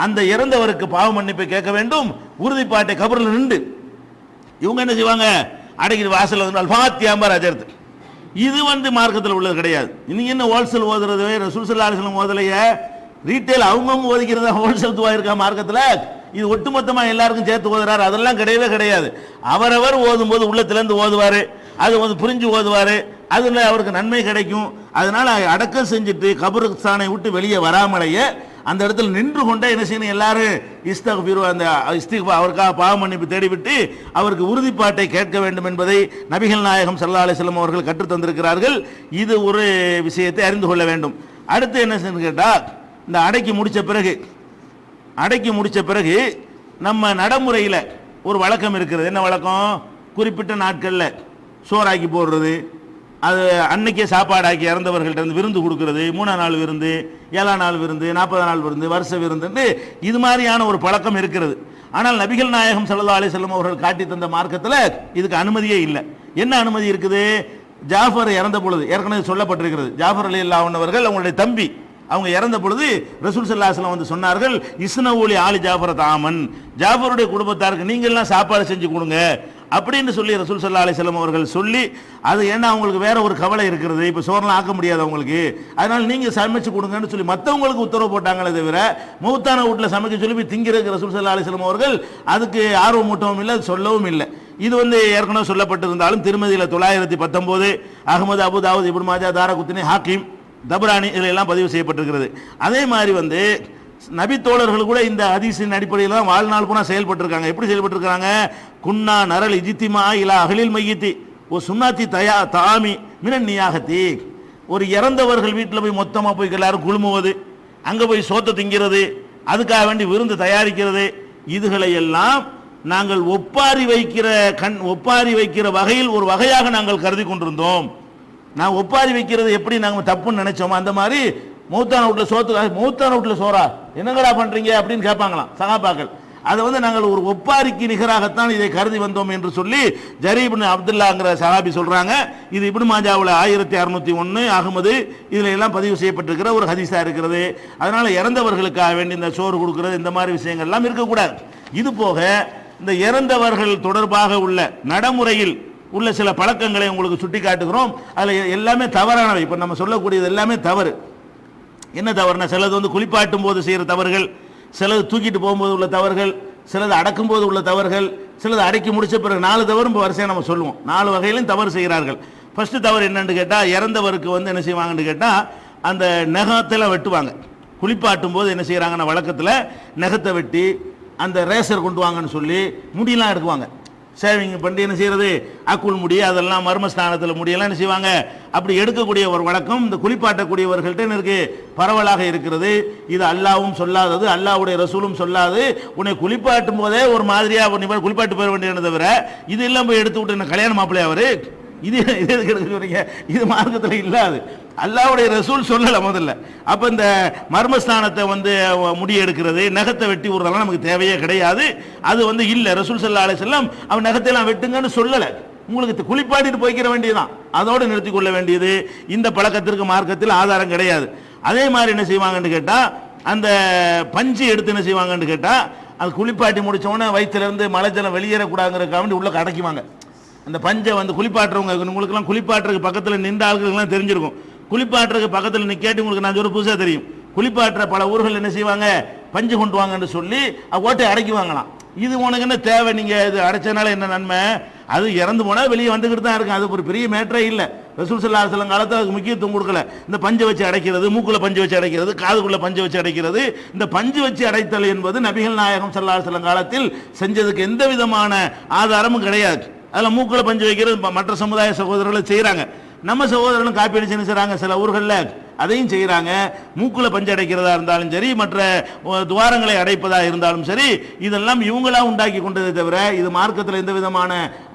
அந்த இறந்தவருக்கு பாவ மன்னிப்பை கேட்க வேண்டும். உறுதிப்பாட்டை கபரில் நின்று இவங்க என்ன செய்வாங்க? அடக்கி வாசல் ஃபாத்தியாம்பர் அஜர்த்து. இது மார்க்கத்தில் உள்ளது கிடையாது. இன்னைக்கு என்ன ஹோல்சேல் ஓதுறது? ரசூல் ஸல்லல்லாஹு அலைஹி வஸல்லம் ஓதலைய ரீட்டைல் அவங்கவுங்க ஓதிக்கிறதா ஹோல்சேல் துவா இருக்கா மார்க்கத்தில்? இது ஒட்டுமொத்தமாக எல்லாருக்கும் சேர்த்து ஓதுறாரு, அதெல்லாம் கிடையவே கிடையாது. அவரவர் ஓதும் போது உள்ளத்திலேருந்து ஓதுவாரு, அது புரிஞ்சு ஓதுவாரு, அதுல அவருக்கு நன்மை கிடைக்கும். அதனால அடக்கம் செஞ்சுட்டு கபருஸ்தானை விட்டு வெளியே வராமலேயே அந்த இடத்துல நின்று கொண்டே என்ன செய்யணும்? எல்லாரும் இஸ்தக்ஃபிரு, அந்த அவருக்காக பாவ மன்னிப்பு தேடிவிட்டு அவருக்கு உறுதிப்பாட்டை கேட்க வேண்டும் என்பதை நபிகள் நாயகம் ஸல்லல்லாஹு அலைஹி வஸல்லம் அவர்கள் கற்றுத் தந்திருக்கிறார்கள். இது ஒரு விஷயத்தை அறிந்து கொள்ள வேண்டும். அடுத்து என்ன கேட்டா, இந்த அடக்கி முடிச்ச பிறகு நம்ம நடைமுறையில் ஒரு வழக்கம் இருக்கிறது. என்ன வழக்கம்? குறிப்பிட்ட நாட்களில் சோறாக்கி போடுறது, அது அன்னைக்கே சாப்பாடாக்கி இறந்தவர்கள்ட்ட இருந்து விருந்து கொடுக்கறது, 3ஆம் நாள் விருந்து, 7ஆம் நாள் விருந்து, 40ஆம் நாள் விருந்து, வருஷ விருந்து, இது மாதிரியான ஒரு பழக்கம் இருக்கிறது. ஆனால் நபிகள் நாயகம் ஸல்லல்லாஹு அலைஹி வஸல்லம் அவர்கள் காட்டி தந்த மார்க்கத்தில் இதுக்கு அனுமதியே இல்லை. என்ன அனுமதி இருக்குது? ஜாஃபர் இறந்த பொழுது ஏற்கனவே சொல்லப்பட்டிருக்கிறது. ஜாஃபர் ரலியல்லாஹு அன்ஹு அவர்கள் அவங்களுடைய தம்பி, அவங்க இறந்த பொழுது ரசூல் ஸல்லல்லாஹு அலைஹி வஸல்லம் சொன்னார்கள், இஸ்னவுலி ஆலி ஜாஃபர் தாமன், ஜாஃபருடைய குடும்பத்தாருக்கு நீங்கள்லாம் சாப்பாடு செஞ்சு கொடுங்க அப்படின்னு சொல்லி ரசூல் ஸல்லல்லாஹு அலைஹி வஸல்லம் அவர்கள் சொல்லி, அது ஏன்னா அவங்களுக்கு வேற ஒரு கவலை இருக்கிறது, இப்போ சோறெல்லாம் ஆக்க முடியாது அவங்களுக்கு, அதனால நீங்க சமைச்சு கொடுங்கன்னு சொல்லி மற்றவங்களுக்கு உத்தரவு போட்டாங்களே தவிர மௌத்தான வீட்டில் சமைக்க சொல்லி போய் திங்கிறதுக்கு ரசூல் ஸல்லல்லாஹு அலைஹி வஸல்லம் அவர்கள் அதுக்கு ஆர்வம் மூட்டவும் இல்லை, சொல்லவும் இல்லை. இது ஏற்கனவே சொல்லப்பட்டிருந்தாலும் திருமதியில் 919, அகமது, அபு தாவூத், இப்னு மாஜா, தாரகுத்னி, ஹாக்கிம், தபரானி இதெல்லாம் பதிவு செய்யப்பட்டிருக்கிறது. அதே மாதிரி நபி தோழர்கள் கூட இந்த ஹதீஸின் அடிப்படையில் தான் வாழ்நாள் பூரா செயல்பட்டிருக்காங்க. எப்படி செயல்பட்டிருக்காங்க? குன்னா நரல் இஜ்திமா இலா அஹ்லில் மையித்தி ஓ சுன்னாத்தி தாமி மினன் நியாகத்தி, ஒரு இறந்தவர்கள் வீட்டில் போய் மொத்தமாக போய் எல்லாரும் குழுமுவது, அங்கே போய் சோத்தை திங்கிறது, அதுக்காக வேண்டி விருந்து தயாரிக்கிறது, இதுகளை எல்லாம் நாங்கள் ஒப்பாரி வைக்கிற வகையில் ஒரு வகையாக நாங்கள் கருதி கொண்டிருந்தோம். நான் ஒப்பாரி வைக்கிறது எப்படி நாங்கள் தப்புன்னு நினைச்சோமோ அந்த மாதிரி மௌத்தான வீட்டில் சோத்துக்காக மௌத்தான வீட்டில் சோறா என்னங்கடா பண்றீங்க அப்படின்னு கேட்பாங்களாம் சகாபாக்கள். அதை வந்து நாங்கள் ஒரு ஒப்பாரிக்கு நிகராகத்தான் இதை கருதி வந்தோம் என்று சொல்லி ஜரீர் இப்னு அப்துல்லாங்கிற சஹாபி சொல்றாங்க. இது இப்னு மாஜாவில் 1601 அகமது இதுல எல்லாம் பதிவு செய்யப்பட்டிருக்கிற ஒரு ஹதீஸா இருக்கிறது. அதனால இறந்தவர்களுக்காக வேண்டி இந்த சோறு கொடுக்கிறது இந்த மாதிரி விஷயங்கள் எல்லாம் இருக்கக்கூடாது. இது போக இந்த இறந்தவர்கள் தொடர்பாக உள்ள நடைமுறையில் உள்ள சில பழக்கங்களை உங்களுக்கு சுட்டி காட்டுகிறோம். அதில் எல்லாமே தவறானவை. இப்போ நம்ம சொல்லக்கூடியது எல்லாமே தவறு. என்ன தவறுனா, சிலது வந்து குளிப்பாட்டும் போது செய்கிற தவறுகள், சிலது தூக்கிட்டு போகும்போது உள்ள தவறுகள், சிலது அடக்கும் போது உள்ள தவறுகள், சிலது அடக்கி முடிச்ச பிறகு 4 தவறும் இப்போ வரிசையாக நம்ம சொல்லுவோம். 4 வகையிலும் தவறு செய்கிறார்கள். ஃபர்ஸ்ட் தவறு என்னன்னு கேட்டால், இறந்தவருக்கு வந்து என்ன செய்வாங்கன்னு கேட்டால் அந்த நகத்தில் வெட்டுவாங்க. குளிப்பாட்டும் போது என்ன செய்கிறாங்கன்னா வழக்கத்தில் நகத்தை வெட்டி அந்த ரேசர் கொண்டு வாங்கன்னு சொல்லி முடியெல்லாம் எடுக்குவாங்க. சேவிங் பண்ணி என்ன செய்யறது, அக்குள் முடி அதெல்லாம் மர்மஸ்தானத்தில் முடியெல்லாம் என்ன செய்வாங்க. அப்படி எடுக்கக்கூடிய ஒரு வழக்கம் இந்த குளிப்பாட்டக்கூடியவர்கள்ட்ட இருக்கு, பரவலாக இருக்கிறது. இது அல்லாவும் சொல்லாதது, அல்லாவுடைய ரசூலும் சொல்லாது. உன்னை குளிப்பாட்டும் போதே ஒரு மாதிரியா குளிப்பாட்டு போயிட வேண்டியது தவிர இது எல்லாம் போய் எடுத்து விட்டு என்ன கல்யாண மாப்பிள்ளையா அவரு இது எதுக்கு எடுக்க சொல்றீங்க? இது மார்க்கத்தில் இல்லாது. அல்லாவுடைய ரசூல் சொல்லல முதல்ல. அப்ப இந்த மர்மஸ்தானத்தை வந்து முடி எடுக்கிறது, நகத்தை வெட்டி விடுறதெல்லாம் நமக்கு தேவையே கிடையாது. அது வந்து இல்ல. ரசூல் ஸல்லல்லாஹு அலைஹி வஸல்லம் அவன் நகத்தை எல்லாம் வெட்டுங்கன்னு சொல்லல. உங்களுக்கு குளிப்பாட்டிட்டு போய்க்கிற வேண்டியதுதான், அதோடு நிறுத்தி கொள்ள வேண்டியது. இந்த பழக்கத்திற்கு மார்க்கத்தில் ஆதாரம் கிடையாது. அதே மாதிரி என்ன செய்வாங்கன்னு கேட்டா, அந்த பஞ்சு எடுத்து என்ன செய்வாங்கன்னு கேட்டா, அது குளிப்பாட்டி முடிச்ச உடனே வயிற்றுல இருந்து மழை ஜலம் வெளியேறக்கூடாதுங்கிறதுக்காக வேண்டி உள்ள அடைக்குவாங்க. அந்த பஞ்சை வந்து குளிப்பாட்டுறவங்க, உங்களுக்குலாம் குளிப்பாட்டுறதுக்கு பக்கத்தில் நின்ற ஆளுகளுக்கெல்லாம் தெரிஞ்சிருக்கும். குளிப்பாட்டுறதுக்கு பக்கத்தில் நிற்காட்டி உங்களுக்கு நான் ஒரு புதுசாக தெரியும். குளிப்பாட்டுற பல ஊர்கள் என்ன செய்வாங்க, பஞ்சு கொண்டு வாங்கன்னு சொல்லி ஓட்டை அடைக்குவாங்களாம். இது உனக்கு என்ன தேவை, நீங்க இது அடைச்சனால என்ன நன்மை? அது இறந்து போனால் வெளியே வந்துக்கிட்டு தான் இருக்கும். அது ஒரு பெரிய மேட்டரே இல்லை. ரசூல் ஸல்லல்லாஹு அலைஹி வஸல்லம் காலத்தில் அதுக்கு முக்கியத்துவம் கொடுக்கல. இந்த பஞ்சை வச்சு அடைக்கிறது, மூக்குள்ள பஞ்சு வச்சு அடைக்கிறது, காதுக்குள்ள பஞ்சு வச்சு அடைக்கிறது, இந்த பஞ்சு வச்சு அடைத்தல் என்பது நபிகள் நாயகம் ஸல்லல்லாஹு அலைஹி வஸல்லம் காலத்தில் செஞ்சதுக்கு எந்த விதமான ஆதாரமும் கிடையாது. அதில் மூக்குள்ள பஞ்சு வைக்கிறது மற்ற சமுதாய சகோதரர்கள் செய்கிறாங்க. நம்ம சகோதரர்களும் காப்பி அடிச்சு செய்கிறாங்க. சில ஊர்களில் அதையும் செய்கிறாங்க. மூக்குல பஞ்சு அடைக்கிறதா இருந்தாலும் சரி, மற்ற துவாரங்களை அடைப்பதா இருந்தாலும் சரி, இதெல்லாம் இவங்களா உண்டாக்கி கொண்டதை தவிர இது மார்க்கத்தில் எந்த விதமான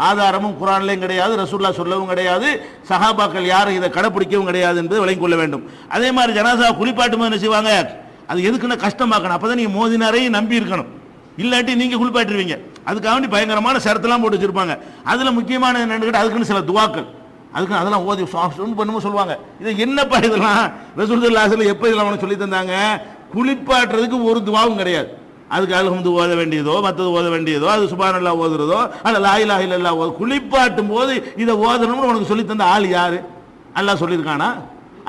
ஆதாரமும் குர்ஆன்லயும் கிடையாது, ரசூலுல்லாஹ் சொல்லவும் கிடையாது, சஹாபாக்கள் யாரும் இதை கடைப்பிடிக்கவும் கிடையாது என்பதை விளங்கிக் கொள்ள வேண்டும். அதே மாதிரி ஜனாசா குளிப்பாட்டும் என்ன செய்வாங்க, அது எதுக்குன்னு கஷ்டமாக்கணும். அப்பதான் நீங்க மோதினாரையும் நம்பி இருக்கணும், இல்லாட்டி நீங்க குளிப்பாட்டுருவீங்க. அதுக்காக வேண்டி பயங்கரமான ஷரத்தெல்லாம் போட்டு வச்சிருப்பாங்க. அதுல முக்கியமான என்னன்னு கேட்டால் அதுக்குன்னு சில துவாக்கள், அதுக்கு அதெல்லாம் ஓதி பண்ணும்போது சொல்லுவாங்க. இது என்னப்பா இதெல்லாம் ரசூலுல்லாஹி ஸல்லல்லாஹு அலைஹி வஸல்லம் எப்போ இதெல்லாம் அவனுக்கு சொல்லி தந்தாங்க? குளிப்பாட்டுறதுக்கு ஒரு துவாவும் கிடையாது. அதுக்கு அல்ஹம்து ஓத வேண்டியதோ மற்றது ஓத வேண்டியதோ, அது சுப்ஹானல்லாஹ் ஓதுறதோ, அல்ல லா இலாஹ இல்லல்லாஹ் குளிப்பாட்டும் போது இதை ஓதணும்னு உனக்கு சொல்லி தந்த ஆள் யாரு? அல்லாஹ் சொல்லியிருக்கானா?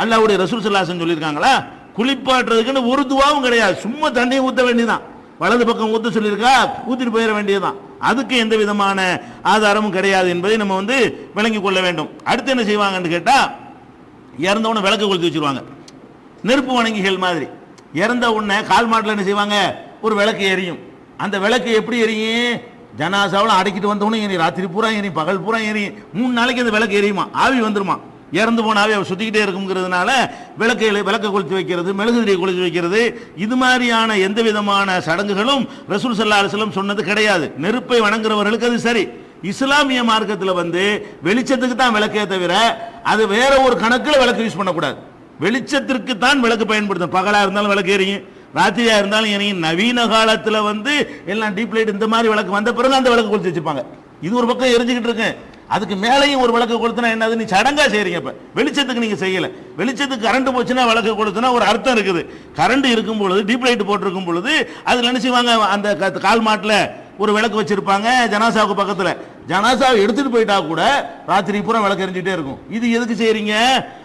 அல்லாஹ்வுடைய ரசூல் ஸல்லல்லாஹு அலைஹி வஸல்லம் சொல்லியிருக்காங்களா? குளிப்பாட்டுறதுக்குன்னு ஒரு துவாவும் கிடையாது. சும்மா தண்ணியை ஊற்ற வேண்டியதான். வலது பக்கம் ஊற்ற சொல்லியிருக்கா, ஊத்திட்டு போயிட வேண்டியதுதான். அதுக்கு எந்த விதமான ஆதாரமும் கிடையாது என்பதை நம்ம வந்து விளங்கிக் கொள்ள வேண்டும். அடுத்து என்ன செய்வாங்கன்னு கேட்டா, இறந்தவொடனே விளக்கு கொளுத்தி வச்சிருவாங்க. நெருப்பு வணங்கிகள் மாதிரி இறந்த உடனே கால் மாட்டில் என்ன செய்வாங்க, ஒரு விளக்கு எரியும். அந்த விளக்கு எப்படி எரியும்? ஜனாசாவில் அடக்கிட்டு வந்தவொடனே எரியும். ராத்திரி பூரா எரியும், பகல் பூரா எரியும். 3 நாளைக்கு அந்த விளக்கு எரியுமா, ஆவி வந்துருமா. இறந்து போனாவே அவர் சுத்திக்கிட்டே இருக்குங்கிறதுனால விளக்கை கொளுத்தி வைக்கிறது, மெழுகுதிரியை கொளுத்தி வைக்கிறது, இது மாதிரியான எந்த விதமான சடங்குகளும் ரசூல் ஸல்லல்லாஹு அலைஹி வஸல்லம் சொன்னது கிடையாது. நெருப்பை வணங்குறவர்களுக்கு அது சரி. இஸ்லாமிய மார்க்கத்தில் வந்து வெளிச்சத்துக்கு தான் விளக்கே தவிர அது வேற ஒரு கணக்கில் விளக்கு யூஸ் பண்ணக்கூடாது. வெளிச்சத்திற்கு தான் விளக்கு பயன்படுத்தும். பகலா இருந்தாலும் விளக்கு எரியும், ராத்திரியா இருந்தாலும் எரியும். நவீன காலத்தில் வந்து எல்லாம் டீப் லைட் இந்த மாதிரி விளக்கு வந்த பிறகு அந்த விளக்கு கொளுத்தி வச்சுப்பாங்க. இது ஒரு பக்கம் எரிஞ்சுக்கிட்டு இருக்கு, அதுக்கு மேலேயும் ஒரு விளக்கு கொளுத்தினா என்னது, நீ சடங்கா செய்றீங்க. இப்ப வெளிச்சத்துக்கு நீங்க செய்யல, வெளிச்சத்துக்கு கரண்ட் போச்சுன்னா விளக்கு கொளுத்தினா ஒரு அர்த்தம் இருக்குது. கரண்ட் இருக்கும் பொழுது, டீப் லைட் போட்டிருக்கும் பொழுது அதுல என்ன செய்வாங்க, அந்த கால் மாட்டில் ஒரு விளக்கு வச்சிருப்பாங்க ஜனாசாவுக்கு பக்கத்துல. ஜனாசாவை எடுத்துட்டு போயிட்டா கூட ராத்திரி பூரா விளக்கு எரிஞ்சுட்டே இருக்கும். இது எதுக்கு செய்றீங்க?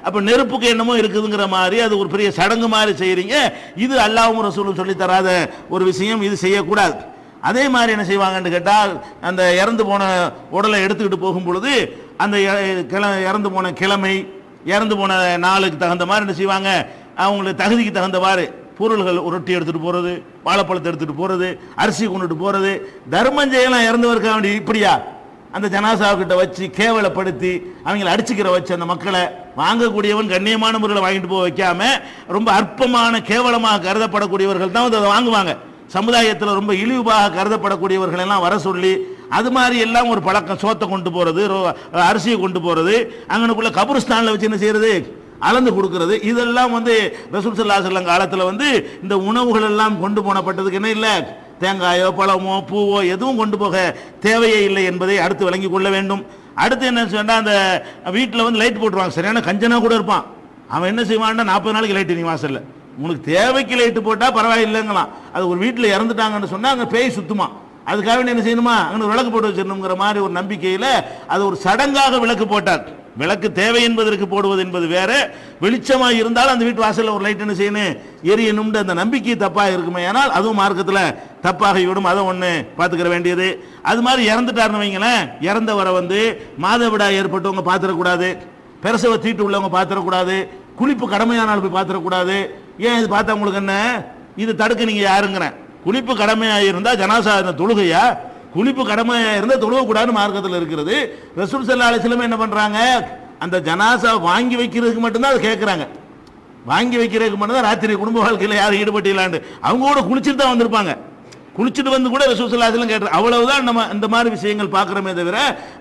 அப்ப நெருப்புக்கு என்னமோ இருக்குதுங்கிற மாதிரி அது ஒரு பெரிய சடங்கு மாதிரி செய்றீங்க. இது அல்லாஹ்வும் ரசூலும் சொல்லி தராத ஒரு விஷயம், இது செய்யக்கூடாது. அதே மாதிரி என்ன செய்வாங்கன்னு கேட்டால், அந்த இறந்து போன உடலை எடுத்துக்கிட்டு போகும் பொழுது அந்த இறந்து போன கிழமை, இறந்து போன நாளுக்கு தகுந்த மாதிரி என்ன செய்வாங்க, அவங்களுக்கு தகுதிக்கு தகுந்தவாறு பொருள்கள், ரொட்டி எடுத்துட்டு போறது, வாழைப்பழத்தை எடுத்துட்டு போறது, அரிசி கொண்டுட்டு போறது, தர்மம் செய்யலாம். இறந்தவருக்காக வேண்டி இப்படியா அந்த ஜனாசாவுக்கிட்ட வச்சு கேவலப்படுத்தி அவங்களை அடிச்சுக்கிற வச்சு அந்த மக்களை வாங்கக்கூடியவன் கண்ணியமான முறையில் வாங்கிட்டு போக வைக்காம ரொம்ப அற்பமான கேவலமாக கருதப்படக்கூடியவர்கள் தான் அதை வாங்குவாங்க. சமுதாயத்தில் ரொம்ப இழிவாக கருதப்படக்கூடியவர்கள் எல்லாம் வர சொல்லி அது மாதிரி எல்லாம் ஒரு பழக்கம். சோத்தை கொண்டு போறது, அரிசியை கொண்டு போறது, அங்கனுக்குள்ள கபுருஸ்தானில் வச்சு என்ன செய்யறது, அளந்து கொடுக்கிறது, இதெல்லாம் வந்து ரசூல் ஸல்லல்லாஹு அலைஹி வஸல்லம் காலத்தில் வந்து இந்த உணவுகள் எல்லாம் கொண்டு போனப்பட்டதுக்கு என்ன இல்லை, தேங்காயோ பழமோ பூவோ எதுவும் கொண்டு போக தேவையே இல்லை என்பதை அடுத்து விளங்கி கொள்ள வேண்டும். அடுத்து என்ன சொன்னால், அந்த வீட்டில் வந்து லைட் போட்டுருவாங்க, சரியான கஞ்சனா கூட இருப்பான், அவன் என்ன செய்வான்னா 40 நாளைக்கு லைட்டு நீ வாசல்ல, உனக்கு தேவைக்கு லைட்டு போட்டால் பரவாயில்லைங்களாம். அது ஒரு வீட்டில் இறந்துட்டாங்கன்னு சொன்னால் அங்கே பேய் சுத்துமா, அதுக்காக என்ன செய்யணுமா, அங்கே விளக்கு போட்டு வச்சிடணுங்கிற மாதிரி ஒரு நம்பிக்கையில் அது ஒரு சடங்காக விளக்கு போட்டார். விளக்கு தேவை என்பதற்கு போடுவது என்பது வேற, வெளிச்சமாக இருந்தாலும் அந்த வீட்டு வாசலில் ஒரு லைட் என்ன செய்யணும், எரியணும்னு அந்த நம்பிக்கை தப்பாக இருக்குமே, ஆனால் அதுவும் மார்க்கத்தில் தப்பாகிவிடும். அதை ஒன்று பார்த்துக்கிற வேண்டியது. அது மாதிரி இறந்துட்டாருன்னு வைங்களேன், இறந்தவரை வந்து மாதவிடாய் ஏற்பட்டவங்க பார்த்துடக்கூடாது, பிரசவ தீட்டு உள்ளவங்க பார்த்துடக்கூடாது, குளிப்பு கடமையானால் போய் பார்த்துடக்கூடாது. ஏன் இது பார்த்தா உங்களுக்கு என்ன, இது தடுக்க நீங்கள் யாருங்கிறேன். குளிப்பு கடமையாக இருந்தால் ஜனாசா தொழுகையா, குளிப்பு கடமையாக இருந்தால் தொழுகக்கூடாதுன்னு மார்க்கத்தில் இருக்கிறது. ரசூல் ஸல்லல்லாஹு அலைஹி வஸல்லம் என்ன பண்ணுறாங்க, அந்த ஜனாசா வாங்கி வைக்கிறதுக்கு மட்டும்தான் அதை கேட்குறாங்க. வாங்கி வைக்கிறதுக்கு மட்டும்தான் ராத்திரி குடும்ப வாழ்க்கையில் யாரும் ஈடுபட்டிலாண்டு, அவங்க கூட குளிச்சுட்டு தான் வந்திருப்பாங்க, குளிச்சுட்டு வந்து கூட ரசூல் ஸல்லல்லாஹு அலைஹி வஸல்லம் கேட்டு, அவ்வளவுதான் நம்ம இந்த மாதிரி விஷயங்கள் பார்க்குறோமே தவிர,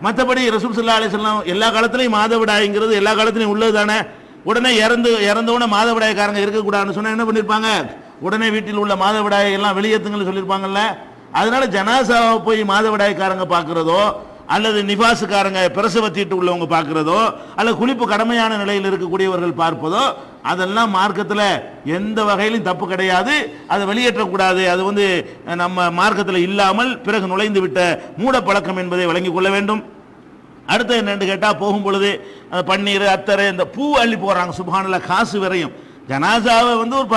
மற்றபடி ரசூல் ஸல்லல்லாஹு அலைஹி வஸல்லம் எல்லா காலத்திலையும் மாதவிடாய்ங்கிறது எல்லா காலத்திலையும் உள்ளது தானே. உடனே இறந்தவுடனே மாதவிடாயக்காரங்க இருக்கக்கூடாதுன்னு சொன்னால் என்ன பண்ணியிருப்பாங்க, உடனே வீட்டில் உள்ள மாதவிடாயை எல்லாம் வெளியேற்றுங்கன்னு சொல்லியிருப்பாங்கல்ல. அதனால ஜனாசாவை போய் மாதவிடாய்க்காரங்க பார்க்குறதோ, அல்லது நிபாசுக்காரங்க பிரசவ தீட்டு உள்ளவங்க பார்க்குறதோ, அல்லது குளிப்பு கடமையான நிலையில் இருக்கக்கூடியவர்கள் பார்ப்பதோ, அதெல்லாம் மார்க்கத்தில் எந்த வகையிலும் தப்பு கிடையாது. அதை வெளியேற்றக்கூடாது. அது வந்து நம்ம மார்க்கத்தில் இல்லாமல் பிறகு நுழைந்து விட்ட மூட பழக்கம் என்பதை வழங்கி கொள்ள வேண்டும். அடுத்து என்னென்னு கேட்டால், போகும் பொழுது பன்னீர் அத்தரை இந்த பூ அள்ளி போடுறாங்க, சுப்ஹானல்லாஹ், காசு வரையும். ஜனாசாவை வந்து ஒரு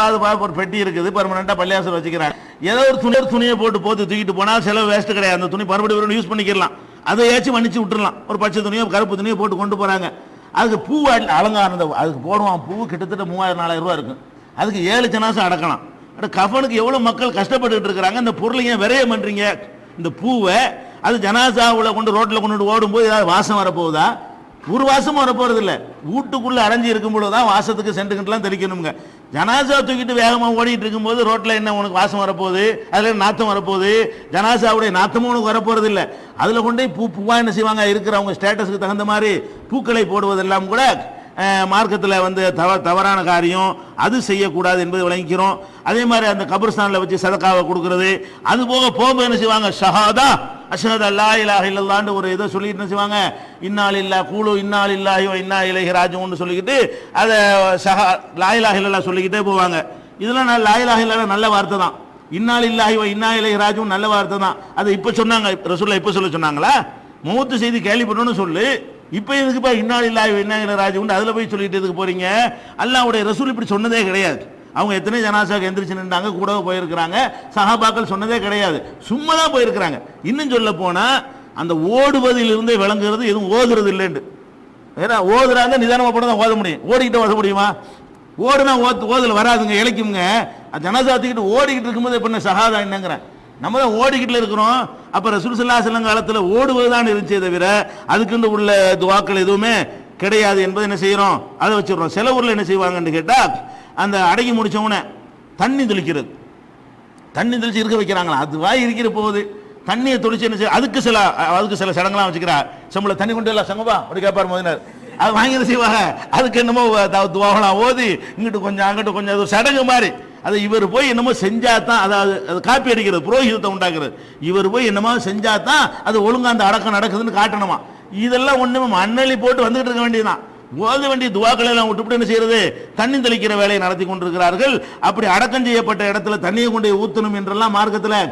ஒரு பெட்டி இருக்குது, பர்மனெண்ட்டாக பள்ளியாசல் வச்சுக்கிறாங்க. ஏதோ ஒரு துணியை போட்டு தூக்கிட்டு போனால் செலவு வேஸ்ட்டு கிடையாது, அந்த துணி மறுபடியும் யூஸ் பண்ணிக்கலாம், அதை ஏச்சு மன்னிச்சு விட்டுடலாம். ஒரு பச்சை துணியோ கருப்பு துணியோ போட்டு கொண்டு போகிறாங்க. அதுக்கு பூ அலங்காரம் அதுக்கு போடுவான், பூ கிட்டத்தட்ட 3000-4000 ரூபா இருக்கும். அதுக்கு 7 ஜனாசா அடக்கலாம். கஃபனுக்கு எவ்வளோ மக்கள் கஷ்டப்பட்டுட்டு இருக்கிறாங்க, இந்த பொருளை ஏன் விரைய பண்ணுறீங்க? இந்த பூவை அது ஜனாசாவில் கொண்டு ரோட்டில் கொண்டு ஓடும்போது ஏதாவது வாசம் வரப்போகுதா? ஒரு வாசமும் வரப்போறது இல்லை. வீட்டுக்குள்ளே அடைஞ்சி இருக்கும் பொழுது தான் வாசத்துக்கு சென்ட்டுக்கிட்டலாம் தெளிக்கணுங்க. ஜனாசா தூக்கிட்டு வேகமாக ஓடிட்டு இருக்கும்போது ரோட்டில் என்ன உனக்கு வாசம் வரப்போகுது, அதில் நாத்தம் வரப்போகுது, ஜனாசாவுடைய நாத்தமும் உனக்கு வரப்போறது இல்லை. அதில் கொண்டு பூவா என்ன செய்வாங்க, இருக்கிறவங்க ஸ்டேட்டஸுக்கு தகுந்த மாதிரி பூக்களை போடுவதெல்லாம் கூட மார்க்கத்தில் வந்து தவறான காரியம், அது செய்யக்கூடாது என்பதை விளங்கிக்கிறோம். அதே மாதிரி அந்த கபர்ஸ்தானில் வச்சு சதக்காவை கொடுக்கறது, அது போக போகும்போது என்ன செய்வாங்க, ஷஹாதா அஷ்ஹது அல்லா இலாஹ இல்லல்லாஹ்னு ஒரு இதை சொல்லிட்டு என்ன செய்வாங்க, இன்னா லில்லாஹி கூலு இன்னா லில்லாஹி வ இன்னா இலைஹி ராஜிஊன்னு சொல்லிக்கிட்டு அதை லா இலாஹ இல்லல்லாஹ் சொல்லிக்கிட்டே போவாங்க. இதெல்லாம் லா இலாஹ இல்லல்லாஹ் நல்ல வார்த்தை தான், இன்னா லில்லாஹி வ இன்னா இலைஹி ராஜிஊன் நல்ல வார்த்தை தான். அது இப்போ சொன்னாங்க, ரசூலுல்லாஹ் இப்போ சொல்ல சொன்னாங்களா, மௌத்து செய்தி கேள்விப்பட்டோன்னு சொல்லு, இப்போ இதுக்குப்பா இன்னா லில்லாஹி வ இன்னா இலைஹி ராஜிஊன் அதில் போய் சொல்லிட்டு எதுக்கு போறீங்க? அல்லாஹ்வுடைய ரசூல் இப்படி சொன்னதே கிடையாது. அவங்க எத்தனை ஜனாசாக்கு எந்திரிச்சு நின்றாங்க, கூட போயிருக்கிறாங்க, சஹாபாக்கள் சொன்னதே கிடையாது, சும்மா தான் போயிருக்கிறாங்க. இன்னும் சொல்ல போனா அந்த ஓடுவதிலிருந்தே விளங்குறது எதுவும் ஓதுறது இல்லைன்னு. ஏன்னா ஓதுறாங்க நிதானமாக போட தான் ஓத முடியும், ஓடிக்கிட்டு ஓத முடியுமா? ஓடுனா ஓதல் வராதுங்க, இழைக்குங்க. ஜனாசா தூக்கிட்டு ஓடிக்கிட்டு இருக்கும்போது எப்படின்னா ஷஹாதா என்னங்கிறேன், நம்ம தான் ஓடிக்கிட்டு இருக்கிறோம். அப்போ ரசூல் ஸல்லல்லாஹு அலைஹி வஸல்லம் காலத்தில் ஓடுவது தான் இருந்துச்சே தவிர அதுக்குன்னு உள்ள துவாக்கள் எதுவுமே கிடையாது என்பதை என்ன செய்கிறோம், அதை வச்சுடுறோம். சில ஊரில் என்ன செய்வாங்கன்னு கேட்டால், அந்த அடங்கி முடிச்சவன தண்ணி தெளிக்கிறது, தண்ணி தெளிச்சு இருக்க வைக்கிறாங்களா, அதுவாக இருக்கிற போகுது தண்ணியை தொளிச்சு என்ன செய்ய, அதுக்கு சில சடங்கெல்லாம் வச்சுக்கிறா, செம்பளை தண்ணி கொண்டு எல்லாம் சங்கப்பா அப்படி கேட்பார் மோதினார், அது வாங்கி என்ன செய்வாங்க, அதுக்கு என்னமோ துவாகலாம் ஓதி இங்கிட்டு கொஞ்சம் அங்கிட்டு கொஞ்சம், அது ஒரு சடங்கு மாதிரி. அதை இவர் போய் என்னமோ செஞ்சா தான், அதாவது அது காப்பி அடிக்கிறது, புரோகிதத்தை உண்டாக்குறது. இவர் போய் என்னமோ செஞ்சா தான் அது ஒழுங்கா அந்த அடக்கம் நடக்குதுன்னு காட்டணுமா. இதெல்லாம் ஒண்ணுமே மண்ணெளி போட்டு வந்துகிட்டு இருக்க வேண்டியதுதான். ஓத வேண்டிய துவாக்களை எல்லாம் விட்டுவிட்டு என்ன செய்யறது, தண்ணி தெளிக்கிற வேலையை நடத்தி கொண்டிருக்கிறார்கள். அப்படி அடக்கம் செய்யப்பட்ட இடத்துல தண்ணியை கொண்டு ஊற்றணும் என்றெல்லாம் மார்க்கத்தில்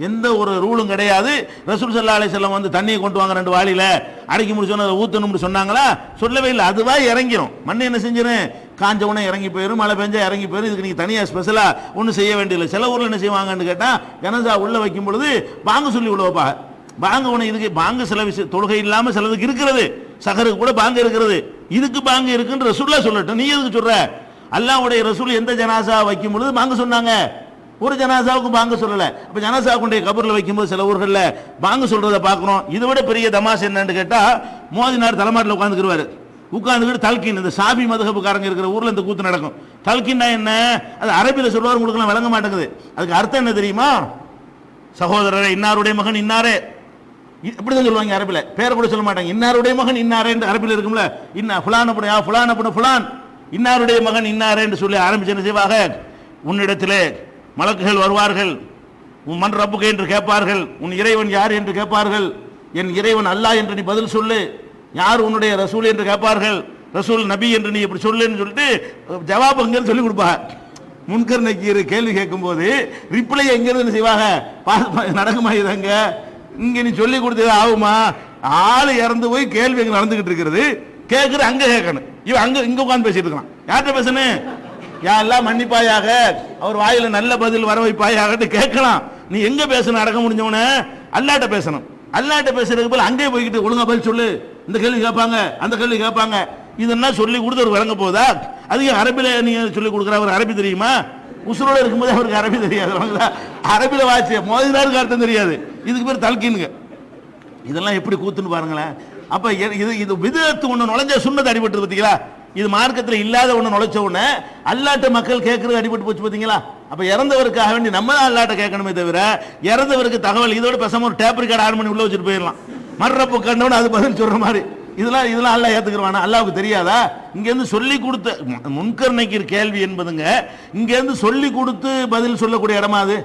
எந்த ஒரு ரூலும் கிடையாது. ரசூல் ஸல்லல்லாஹு அலைஹி வஸல்லம் வந்து தண்ணியை கொண்டு வாங்க 2 வாளியில அடக்கி முடிச்சோன்னு அதை ஊற்றணும்னு சொன்னாங்களா? சொல்லவே இல்லை. அதுவா இறங்கிரும். மண்ணு என்ன செஞ்சிடும், காஞ்ச உடனே இறங்கி போயிடும், மழை பெஞ்சா இறங்கி போயிடும். இதுக்கு நீங்கள் தனியாக ஸ்பெஷலாக ஒன்றும் செய்ய வேண்டியதில்லை. சில ஊரில் என்ன செய்வாங்கன்னு கேட்டால், ஜனாசா உள்ள வைக்கும் பொழுது பாங்கு சொல்லி உள்ள வைப்பாங்க. பாங்கு ஒன்று, இதுக்கு பாங்கு சில விஷயம் தொழுகை இல்லாமல் சிலதுக்கு இருக்கிறது, சகருக்கு கூட பாங்கு இருக்கிறது, இதுக்கு பாங்கு இருக்குன்னு ரசூலுல்லாஹ் சொல்லட்டும், நீ எதுக்கு சொல்ற? அல்லாஹ்வுடைய ரசூல் எந்த ஜனாசா வைக்கும் பொழுது பாங்கு சொன்னாங்க, ஒரு ஜனாசாவுக்கு பாங்கு சொல்லலை. அப்போ ஜனாசா கொண்டே கபூரில் வைக்கும்போது சில ஊர்களில் பாங்கு சொல்றதை பார்க்குறோம். இதை விட பெரிய தமாஷ் என்னன்னு கேட்டால், மோதினார் தலைமாட்டில் உட்காந்துக்கிடுவார், உட்காந்துக்கிட்டு தல்கின், இந்த சாபி மதுஹபுக்காரங்க இருக்கிற ஊரில் இந்த கூத்து நடக்கும். தல்கின்னா என்ன, அது அரபியில் சொல்லுவார், உங்களுக்குலாம் விளங்க மாட்டேங்குது. அதுக்கு அர்த்தம் என்ன தெரியுமா? சகோதரரே, இன்னாருடைய மகன் இன்னாரே, இப்படிதான் சொல்லுவாங்க அரபியில், பேரை கூட சொல்ல மாட்டாங்க. இன்னாருடைய மகன் இன்னாரே என்று அரபியில் இருக்கும்ல, இன்னா ஃபுலான் அப்படியா ஃபுலான் அப்படி ஃபுலான், இன்னாருடைய மகன் இன்னாரே என்று சொல்லி ஆரம்பிச்சு என்ன செய்வாங்க, உன்னிடத்திலே மலக்குகள் வருவார்கள், உன் மன் ரப்புக்கு என்று கேட்பார்கள், உன் இறைவன் யார் என்று கேட்பார்கள், என் இறைவன் அல்லாஹ் என்று நீ பதில் சொல்லு, யார் உன்னுடைய ரசூல் என்று கேட்பார்கள், ரசூல் நபி என்று நீ இப்படி சொல்லுன்னு சொல்லிட்டு ஜவாப் எங்கன்னு சொல்லி கொடுப்பாங்க. முன்கர் நக்கீர் கேள்வி கேட்கும் போது ரிப்ளை எங்கிருந்து செய்வாங்க, நடக்குமா இதங்க இங்க நீ சொல்லி கொடுத்தது ஆகுமா, ஆளு இறந்து போய் கேள்வி எங்க நடந்துகிட்டு இருக்கிறது, கேட்கிற அங்க கேட்கணும், இவன் அங்க இங்க உட்காந்து பேசிட்டு இருக்கான், யார்கிட்ட பேசணும், யாரெல்லாம் மன்னிப்பாயாக, அவர் வாயில நல்ல பதில் வர வைப்பாயாக கேட்கலாம். நீ எங்க பேசணும், அடக்க முடிஞ்சவன அல்லாட்ட பேசணும். அல்லாட்ட பேசுறதுக்கு போல அங்கே போய்கிட்டு ஒழுங்கா பதில் சொல்லு, இந்த கேள்வி கேட்பாங்க அந்த கேள்வி கேட்பாங்க, இதெல்லாம் சொல்லி கொடுத்து ஒரு விளங்க போதா? அதிகம் அரபில நீங்க சொல்லி கொடுக்குற, அவர் அரபி தெரியுமா? உசுரோட இருக்கும்போது அவருக்கு அரபி தெரியாது, அரபில வாட்சி மோதினாருக்கு அர்த்தம் தெரியாது, இதுக்கு பேர் தல்கீனுங்க. இதெல்லாம் எப்படி கூத்துன்னு பாருங்களேன். அப்ப இது விதத்து ஒண்ணு நுழைஞ்ச சுண்ணத்து அடிபட்டு பார்த்தீங்களா, இது மார்க்கத்தில் இல்லாத ஒண்ணு நுழைச்ச உடனே அல்லாட்ட மக்கள் கேட்கறது அடிபட்டு போச்சு பார்த்தீங்களா. அப்ப இறந்தவருக்காக வேண்டி நம்ம தான் அல்லாட்ட கேட்கணுமே தவிர, இறந்தவருக்கு தகவல் இதோட பேசாம ஒரு டேப் ரெக்கார்ட் 6 மணி உள்ள வச்சுட்டு போயிடலாம், மர்றப்பு கண்டவன அது பதில் சொல்ற மாதிரி. இதெல்லாம் அல்லாஹ் ஏத்துக்குவானா? அல்லாஹ்வுக்கு தெரியாதா? இங்க இருந்து சொல்லி கொடுத்த முன்கர் நக்கீர் கேள்வி என்பதுங்க, இங்க இருந்து சொல்லி கொடுத்து பதில் சொல்லக்கூடிய இடமா அது?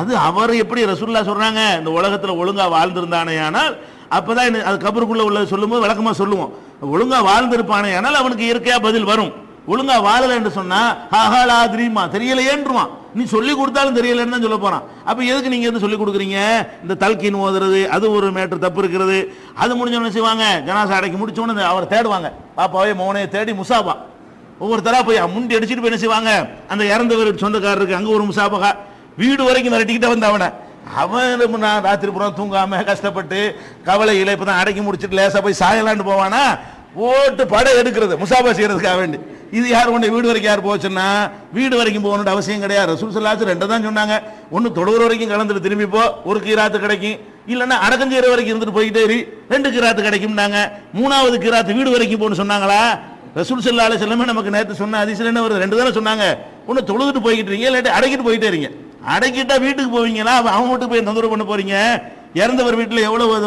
அது அவர் எப்படி ரசூலுல்லாஹ் சொல்றாங்க, இந்த உலகத்துல ஒழுங்கா வாழ்ந்திருந்தானே ஆனால் அப்பதான் அது கபருக்குள்ள உள்ள சொல்லும்போது விளக்கமா சொல்லுவோம், ஒழுங்கா வாழ்ந்திருப்பானே ஆனால் அவனுக்கு இயற்கையா பதில் வரும். ஒழுங்கா வாழல என்று சொன்னா ஹாஹாலா தெரியுமா தெரியலையேன்றுவான், நீ சொல்லி கொடுத்தாலும் தெரியலன்னு தான் சொல்ல போறான். அப்ப எதுக்கு நீங்க எது சொல்லி கொடுக்குறீங்க? இந்த தல்கீன் ஓதுறது அது ஒரு மேட்டர் தப்பு இருக்கிறது. அது முடிஞ்சவன செய்வாங்க, ஜனாசா அடக்கி முடிச்சவன அவர் தேடுவாங்க, பாப்பாவே மோனையை தேடி முசாபா ஒவ்வொருத்தரா போய் முண்டி அடிச்சுட்டு போய் என்ன செய்வாங்க, அந்த இறந்தவர் சொந்தக்காரருக்கு அங்க ஒரு முசாபகா, வீடு வரைக்கும் விரட்டிக்கிட்ட வந்த அவன் நான் ராத்திரி புறம் தூங்காம கஷ்டப்பட்டு கவலையில இப்பதான் அடக்கி முடிச்சுட்டு லேசா போய் சாயலான்னு போவானா, ஓட்டு படை எடுக்கிறது முசாபா செய்யறதுக்காக வேண்டி. இது யார் கொண்டு வீடு வரைக்கும் யார் போச்சுன்னா, வீடு வரைக்கும் போகணுன்ற அவசியம் கிடையாது. ரசூல் ஸல்லல்லாஹு அலைஹி வஸல்லம் 2 தான் சொன்னாங்க, ஒன்னு தொழுகிற வரைக்கும் கலந்துட்டு திரும்பி போ, ஒரு கீராத்து கிடைக்கும், இல்லைன்னா அடக்கம் செய்யற வரைக்கும் இருந்துட்டு போயிட்டே 2 கீராத்து கிடைக்கும்னாங்க. 3வது கீராத்து வீடு வரைக்கும் போகணும்னு சொன்னாங்களா? ரசூல் ஸல்லல்லாஹு அலைஹி வஸல்லம் நமக்கு நேற்று சொன்ன ஹதீஸ்ல என்ன வருது, 2 தானே சொன்னாங்க, ஒன்னு தொழுதுட்டு போய்கிட்டு இருக்கீங்க, இல்லாட்டி அடக்கிட்டு போயிட்டே இருங்க. அடக்கிட்டா வீட்டுக்கு போவீங்களா, அவங்க வீட்டுக்கு போய் தொந்தரவு பண்ண போறீங்க? இறந்தவர் வீட்டில் எவ்வளவு அது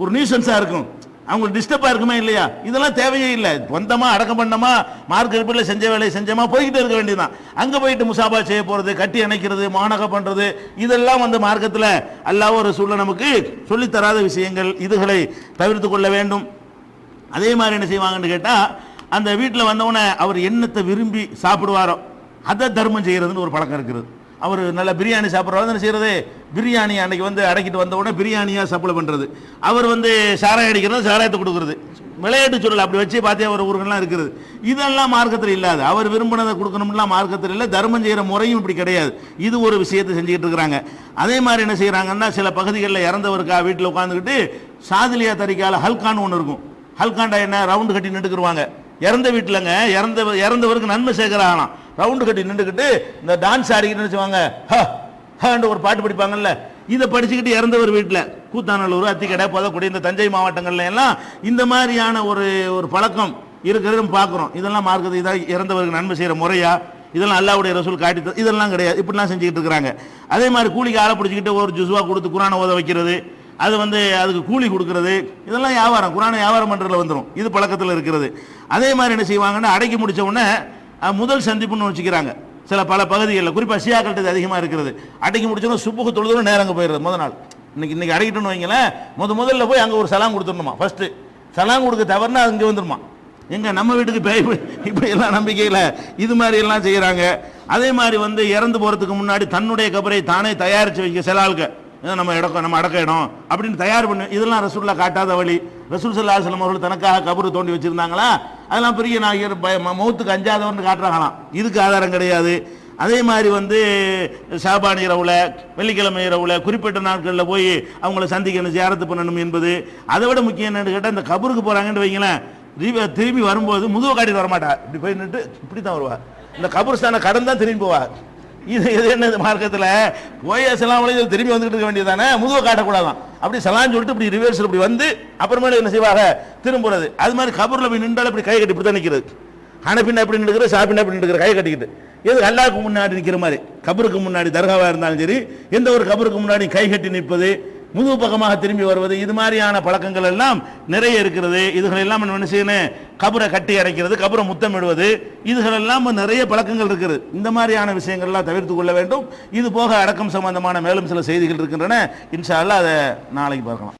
ஒரு நியூசன்ஸா இருக்கும், அவங்களுக்கு டிஸ்டர்பா இருக்குமா இல்லையா? இதெல்லாம் தேவையே இல்லை. வந்தமா அடக்கம் பண்ணமா மார்க் இருப்பில் செஞ்ச வேலையை செஞ்சமா போய்கிட்டே இருக்க வேண்டியதுதான். அங்க போயிட்டு முசாபா செய்ய போறது, கட்டி அணைக்கிறது, மானக பண்றது, இதெல்லாம் மார்க்கத்தில் அல்லாஹ் ஒரு சூழல் நமக்கு சொல்லித்தராத விஷயங்கள். இதுகளை தவிர்த்து கொள்ள வேண்டும். அதே மாதிரி என்ன செய்வாங்கன்னு கேட்டா, அந்த வீட்டில் வந்தவொடனே அவர் என்னத்தை விரும்பி சாப்பிடுவாரோ அதை தர்மம் செய்யறதுன்னு ஒரு பழக்கம் இருக்கிறது. அவர் நல்ல பிரியாணி சாப்பிட்றவர் என்ன செய்யறது, பிரியாணி அன்னைக்கு அடக்கிட்டு வந்த உடனே பிரியாணியா சப்ளை பண்றது, அவர் சாராயம் அடிக்கிறது, சாராயத்தை கொடுக்கறது, விளையாட்டு சொல்லல அப்படி வச்சு பார்த்தே ஒரு ஊர்கள்லாம் இருக்குது. இதெல்லாம் மார்க்கத்தில் இல்லாது, அவர் விரும்பினதை கொடுக்கணும்லாம் மார்க்கத்தில் இல்லை. தர்மம் செய்கிற முறையும் இப்படி கிடையாது. இது ஒரு விஷயத்தை செஞ்சுக்கிட்டு இருக்கிறாங்க. அதே மாதிரி என்ன செய்யறாங்கன்னா, சில பகுதிகளில் இறந்தவருக்கா வீட்டில் உட்காந்துக்கிட்டு சாதிலியா தரிக்கால ஹல்கான்னு ஒன்று இருக்கும். ஹல்காண்டா என்ன, ரவுண்டு கட்டி நின்றுக்குருவாங்க. இறந்த வீட்டிலங்க இறந்தவருக்கு நன்மை சேர்க்கிறாங்களாம். ரவுண்டு கட்டி நின்றுக்கிட்டு இந்த டான்ஸ் ஆடிக்கிட்டு வச்சுவாங்க, ஒரு பாட்டு படிப்பாங்கல்ல, இதை படிச்சுக்கிட்டு இறந்தவர் வீட்டில் கூத்தாநல்லூர், அத்திக்கடை, புதக்குடி, இந்த தஞ்சை மாவட்டங்கள்ல எல்லாம் இந்த மாதிரியான ஒரு பழக்கம் இருக்கிறதும் பார்க்குறோம். இதெல்லாம் மார்க்கத்தை இதாக இறந்தவருக்கு நன்மை செய்கிற முறையா? இதெல்லாம் அல்லாஹ்வுடைய ரசூல் காட்டி இதெல்லாம் கிடையாது. இப்படிலாம் செஞ்சுக்கிட்டு இருக்கிறாங்க. அதே மாதிரி கூலிக்கு ஆளை பிடிச்சிக்கிட்டு ஒரு ஜுஸ்வா கொடுத்து குரானை ஓத வைக்கிறது, அது அதுக்கு கூலி கொடுக்கறது, இதெல்லாம் வியாபாரம், குரானை வியாபாரம் பண்ணுறதுல வந்துடும். இது பழக்கத்தில் இருக்கிறது. அதே மாதிரி என்ன செய்வாங்கன்னா, அடக்கி முடிச்ச உடனே முதல் சந்திப்புன்னு வச்சுக்கிறாங்க. பல பகுதிகளில் குறிப்பாக ஷியாக்கள்கிட்ட அதிகமாக இருக்கிறது. அடக்கி முடிச்சோன்னா சுப்புக்கு தொழுதும் நேரங்க போயிடுறது. முதல் நாள் இன்னைக்கு அடக்கிட்டோன்னு வைங்களேன், முதல்ல போய் அங்கே ஒரு சலாம் கொடுத்துடணுமா. ஃபர்ஸ்ட் சலாம் கொடுக்க தவறுனா அங்கே வந்துடுமா. எங்க நம்ம வீட்டுக்கு இப்படி எல்லாம் நம்பிக்கையில் இது மாதிரி எல்லாம் செய்கிறாங்க. அதே மாதிரி இறந்து போகிறதுக்கு முன்னாடி தன்னுடைய கபரை தானே தயாரித்து வைக்க சில ஆளுக்கு, நம்ம அடக்க இடம் அப்படின்னு தயார் பண்ணி, இதெல்லாம் ரசூலுல்லாஹ் காட்டாத வழி. ரசூல் ஸல்லல்லாஹு அலைஹி வஸல்லம் அவர்கள் தனக்காக கபரு தோண்டி வச்சிருந்தாங்களா? அதெல்லாம் பெரிய மௌத்துக்கு அஞ்சாதவன்னு காட்டுறாங்களாம். இதுக்கு ஆதாரம் கிடையாது. அதே மாதிரி ஷாபான் இரவுல, வெள்ளிக்கிழமை இரவுல, குறிப்பிட்ட நாட்களில் போய் அவங்கள சந்திக்கணும், ஜியாரத்து பண்ணணும் என்பது. அதை விட முக்கியம் என்னன்னு கேட்டால், இந்த கபருக்கு போறாங்கன்னு வைங்களேன், திரும்பி வரும்போது முதுவை காட்டிட்டு வரமாட்டா, இப்படி போய் நின்று இப்படி தான் வருவா. இந்த கபர்ஸ்தான கடன் தான் திரும்பி போவா. இது என்ன மார்க்கத்தில் போய் சலாம் திரும்பி வந்துட்டு இருக்க வேண்டியதானே, முதுவை காட்டக்கூடாதான். அப்படி சலான்னு சொல்லிட்டு இப்படி ரிவர்ஸில் இப்படி அப்புறமேல என்ன செய்வாங்க, திரும்புறது. அது மாதிரி கபூரில் போய் நின்றாலும் இப்படி கை கட்டி இப்படி தான் நிற்கிறது. ஹனபின்னா எப்படி நிற்கிற, ஷாபின்னா எப்படி நிற்கிற, கை கட்டிக்கிட்டு. எது அல்லாஹ்வுக்கு முன்னாடி நிற்கிற மாதிரி, கபருக்கு முன்னாடி தர்காவாக இருந்தாலும் சரி, எந்த ஒரு கபருக்கு முன்னாடி கை கட்டி நிற்பது, முதுகு பக்கமாக திரும்பி வருவது, இது மாதிரியான பழக்கங்கள் எல்லாம் நிறைய இருக்கிறது. இதுகள் எல்லாம் என்ன செய்யணும், கபரை கட்டி அடைக்கிறது, கபரை முத்தமிடுவது, இதுகள் எல்லாம் நிறைய பழக்கங்கள் இருக்குது. இந்த மாதிரியான விஷயங்கள்லாம் தவிர்த்து கொள்ள வேண்டும். இது போக அடக்கம் சம்பந்தமான மேலும் சில செய்திகள் இருக்கின்றன. இன்ஷா அல்லாஹ் அதை நாளைக்கு பார்க்கலாம்.